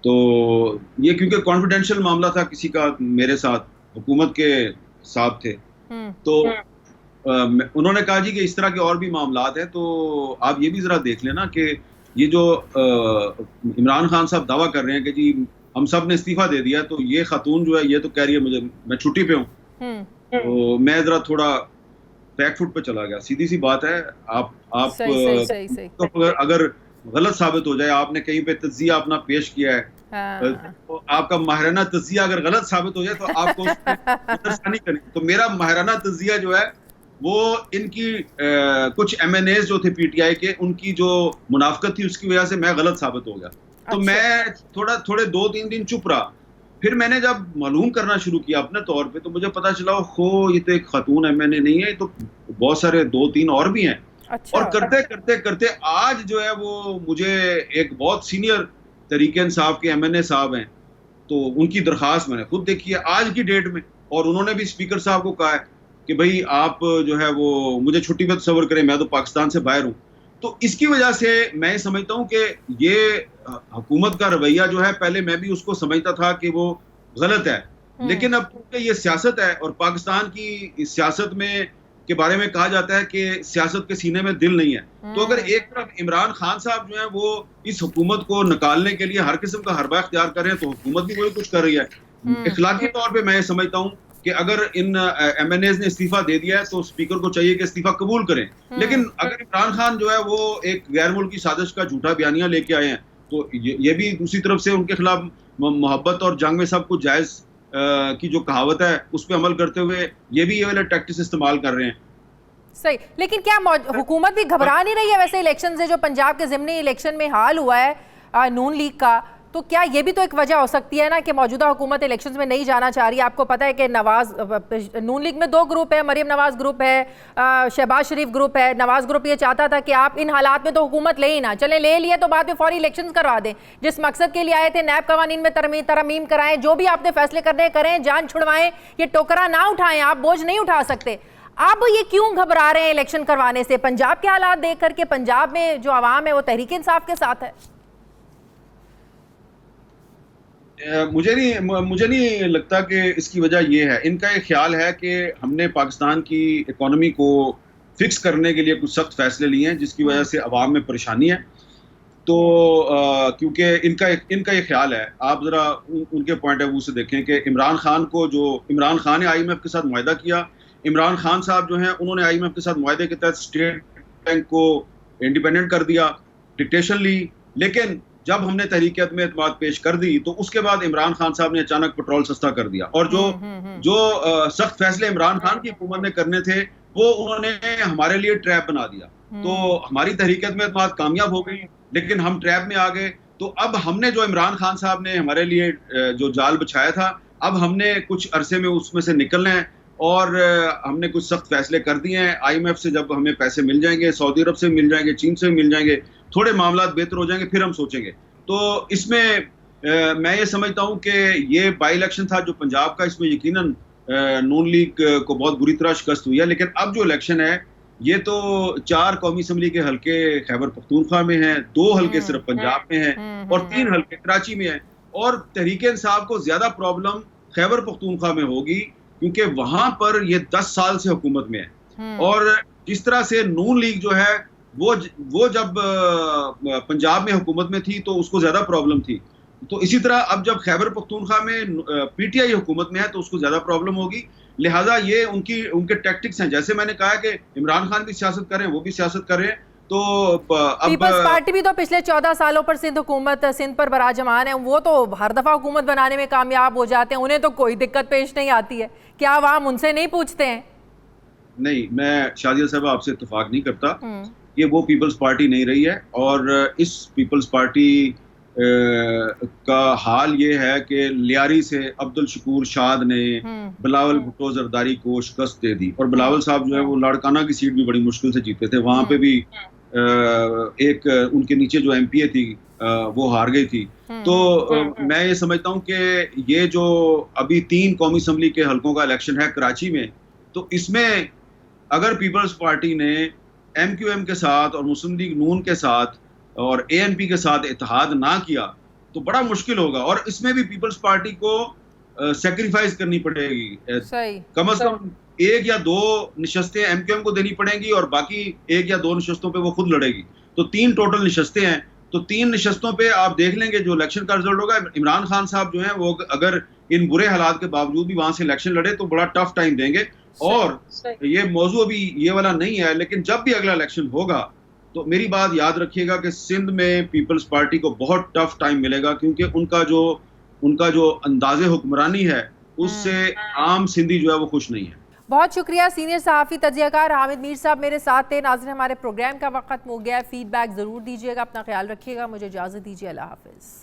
تو یہ کیونکہ کانفیڈینشیل معاملہ تھا کسی کا میرے ساتھ، حکومت کے ساتھ تھے، تو انہوں نے کہا جی کہ اس طرح کے اور بھی معاملات ہیں تو آپ یہ بھی ذرا دیکھ لینا کہ یہ جو عمران خان صاحب دعویٰ کر رہے ہیں کہ جی ہم سب نے استعفیٰ دے دیا، تو یہ خاتون جو ہے یہ تو کہہ رہی ہے میں چھٹی پہ ہوں. تو میں ذرا تھوڑا بیک فٹ پہ چلا گیا. سیدھی سی بات ہے، آپ اگر غلط ثابت ہو جائے، آپ نے کہیں پہ تجزیہ اپنا پیش کیا ہے، آپ کا ماہرانہ تجزیہ اگر غلط ثابت ہو جائے تو آپ کو ثانی کریں. تو میرا ماہرانہ تجزیہ جو ہے وہ ان کی کچھ ایم این ایز جو تھے پی ٹی آئی کے، ان کی جو منافقت تھی اس کی وجہ سے میں غلط ثابت ہو گیا. تو میں تھوڑے 2-3 دن چپ رہا. پھر میں نے جب معلوم کرنا شروع کیا اپنے طور پہ تو مجھے پتا چلا یہ تو ایک خاتون ایم این اے نہیں ہے، یہ تو بہت سارے 2-3 اور بھی ہیں. اور کرتے آج جو ہے وہ مجھے ایک بہت سینئر تحریک انصاف کے ایم این اے صاحب ہیں، تو ان کی درخواست میں نے خود دیکھی ہے آج کی ڈیٹ میں، اور انہوں نے بھی اسپیکر صاحب کو کہا ہے کہ بھئی آپ جو ہے وہ مجھے چھٹی پہ تصور کریں، میں تو پاکستان سے باہر ہوں. تو اس کی وجہ سے میں سمجھتا ہوں کہ یہ حکومت کا رویہ جو ہے، پہلے میں بھی اس کو سمجھتا تھا کہ وہ غلط ہے، لیکن اب کیونکہ یہ سیاست ہے اور پاکستان کی سیاست میں کے بارے میں کہا جاتا ہے کہ سیاست کے سینے میں دل نہیں ہے، تو اگر ایک طرف عمران خان صاحب جو ہیں وہ اس حکومت کو نکالنے کے لیے ہر قسم کا حربہ اختیار کر رہے ہیں، تو حکومت بھی وہی کچھ کر رہی ہے. اخلاقی طور پہ میں سمجھتا ہوں کہ اگر ان ایم این ایز نے استعفیٰ دے دیا ہے تو اسپیکر کو چاہیے کہ استعفیٰ قبول کریں. لیکن اگر عمران خان جو ہے وہ ایک غیر ملکی سازش کا جھوٹا بیانیہ لے کے آئے ہیں تو یہ بھی دوسری طرف سے ان کے خلاف محبت اور جنگ میں سب کچھ جائز کی جو کہاوت ہے اس پہ عمل کرتے ہوئے یہ بھی یہ والے ٹیکٹس استعمال کر رہے ہیں. صحیح، لیکن کیا حکومت بھی گھبرا نہیں رہی ہے ویسے الیکشن سے جو پنجاب کے ضمنی الیکشن میں حال ہوا ہے نون لیگ کا؟ تو کیا یہ بھی تو ایک وجہ ہو سکتی ہے نا کہ موجودہ حکومت الیکشنز میں نہیں جانا چاہ رہی ہے؟ آپ کو پتہ ہے کہ نون لیگ میں 2 گروپ ہے، مریم نواز گروپ ہے، شہباز شریف گروپ ہے. نواز گروپ یہ چاہتا تھا کہ آپ ان حالات میں تو حکومت لے ہی نہ چلیں، لے لیے تو بعد میں فوری الیکشنز کروا دیں. جس مقصد کے لیے آئے تھے نیب قوانین میں ترمیم کرائیں، جو بھی آپ نے فیصلے کرنے کریں، جان چھڑوائیں، یہ ٹوکرا نہ اٹھائیں، آپ بوجھ نہیں اٹھا سکتے. اب یہ کیوں گھبرا رہے ہیں الیکشن کروانے سے؟ پنجاب کے حالات دیکھ کر کے پنجاب میں جو عوام ہے وہ تحریک انصاف کے ساتھ ہے. مجھے نہیں لگتا کہ اس کی وجہ یہ ہے. ان کا یہ خیال ہے کہ ہم نے پاکستان کی اکانومی کو فکس کرنے کے لیے کچھ سخت فیصلے لیے ہیں جس کی وجہ سے عوام میں پریشانی ہے. تو کیونکہ ان کا یہ خیال ہے، آپ ذرا ان کے پوائنٹ آف ویو سے دیکھیں کہ عمران خان نے آئی ایم ایف کے ساتھ معاہدہ کیا. عمران خان صاحب جو ہیں انہوں نے آئی ایم ایف کے ساتھ معاہدے کے تحت اسٹیٹ بینک کو انڈیپینڈنٹ کر دیا، ڈکٹیشن لی. لیکن جب ہم نے تحریک میں اعتماد پیش کر دی تو اس کے بعد عمران خان صاحب نے اچانک پیٹرول سستا کر دیا، اور جو سخت فیصلے عمران خان کی حکومت نے کرنے تھے وہ انہوں نے ہمارے لیے ٹریپ بنا دیا. تو ہماری تحریک میں اعتماد کامیاب ہو گئی لیکن ہم ٹریپ میں آ گئے. تو اب ہم نے جو عمران خان صاحب نے ہمارے لیے جو جال بچھایا تھا، اب ہم نے کچھ عرصے میں اس میں سے نکلنا ہے، اور ہم نے کچھ سخت فیصلے کر دیے ہیں۔ IMF سے جب ہمیں پیسے مل جائیں گے، سعودی عرب سے مل جائیں گے، چین سے مل جائیں گے، تھوڑے معاملات بہتر ہو جائیں گے، پھر ہم سوچیں گے۔ تو اس میں میں یہ سمجھتا ہوں کہ یہ بائی الیکشن تھا جو پنجاب کا، اس میں یقیناً نون لیگ کو بہت بری طرح شکست ہوئی ہے، لیکن اب جو الیکشن ہے یہ تو 4 قومی اسمبلی کے حلقے خیبر پختونخوا میں ہیں، 2 حلقے صرف پنجاب میں ہیں، اور 3 حلقے کراچی میں ہیں، اور تحریک انصاف کو زیادہ پرابلم خیبر پختونخوا میں ہوگی، کیونکہ وہاں پر یہ 10 سال سے حکومت میں ہے، اور جس طرح سے نون لیگ جو ہے وہ جب پنجاب میں حکومت میں تھی تو اس کو زیادہ پرابلم تھی، تو اسی طرح اب جب خیبر پختونخوا میں PTI حکومت میں ہے تو اس کو زیادہ پرابلم ہوگی۔ لہٰذا یہ ان کے ٹیکٹکس ہیں، جیسے میں نے کہا کہ عمران خان بھی سیاست کر رہے ہیں، وہ بھی سیاست کر رہے ہیں، تو اب پیپلز پارٹی بھی تو پچھلے 14 سالوں پر سندھ پر براجمان ہے، وہ تو ہر دفعہ حکومت بنانے میں کامیاب ہو جاتے ہیں، انہیں تو کوئی دقت پیش نہیں آتی ہے، کیا عوام ان سے نہیں پوچھتے ہیں؟ نہیں، میں شادیہ صاحبہ آپ سے اتفاق نہیں کرتا، یہ وہ پیپلز پارٹی نہیں رہی ہے، اور اس پیپلز پارٹی کا حال یہ ہے کہ لیاری سے عبدالشکور شاد نے بلاول بھٹو زرداری کو شکست دے دی، اور بلاول صاحب جو ہے وہ لاڑکانہ کی سیٹ بھی بڑی مشکل سے جیتے تھے، وہاں پہ بھی ایک ان کے نیچے جو MP تھی وہ ہار گئی تھی۔ تو میں یہ سمجھتا ہوں کہ یہ جو ابھی 3 قومی اسمبلی کے حلقوں کا الیکشن ہے کراچی میں، تو اس میں اگر پیپلز پارٹی نے MQM کے ساتھ اور مسلم لیگ نون کے ساتھ اور ANP کے ساتھ اتحاد نہ کیا تو بڑا مشکل ہوگا، اور اس میں بھی پیپلز پارٹی کو سیکریفائز کرنی پڑے گی، کم از کم 1 یا 2 نشستیں MQM کو دینی پڑیں گی، اور باقی 1 یا 2 نشستوں پہ وہ خود لڑے گی، تو 3 ٹوٹل نشستیں ہیں، تو 3 نشستوں پہ آپ دیکھ لیں گے جو الیکشن کا رزلٹ ہوگا۔ عمران خان صاحب جو ہیں وہ اگر ان برے حالات کے باوجود بھی وہاں سے الیکشن لڑے تو بڑا ٹف ٹائم دیں گے، اور یہ موضوع ابھی یہ والا نہیں ہے، لیکن جب بھی اگلا الیکشن ہوگا تو میری بات یاد رکھیے گا کہ سندھ میں پیپلز پارٹی کو بہت ٹف ٹائم ملے گا، کیونکہ ان کا جو انداز حکمرانی ہے اس سے عام سندھی جو ہے وہ خوش نہیں ہے۔ بہت شکریہ سینئر صحافی تجزیہ کار حامد میر صاحب میرے ساتھ تھے۔ ناظرین، ہمارے پروگرام کا وقت ختم ہو گیا ہے، فیڈ بیک ضرور دیجیے گا، اپنا خیال رکھیے گا، مجھے اجازت دیجیے، اللہ حافظ۔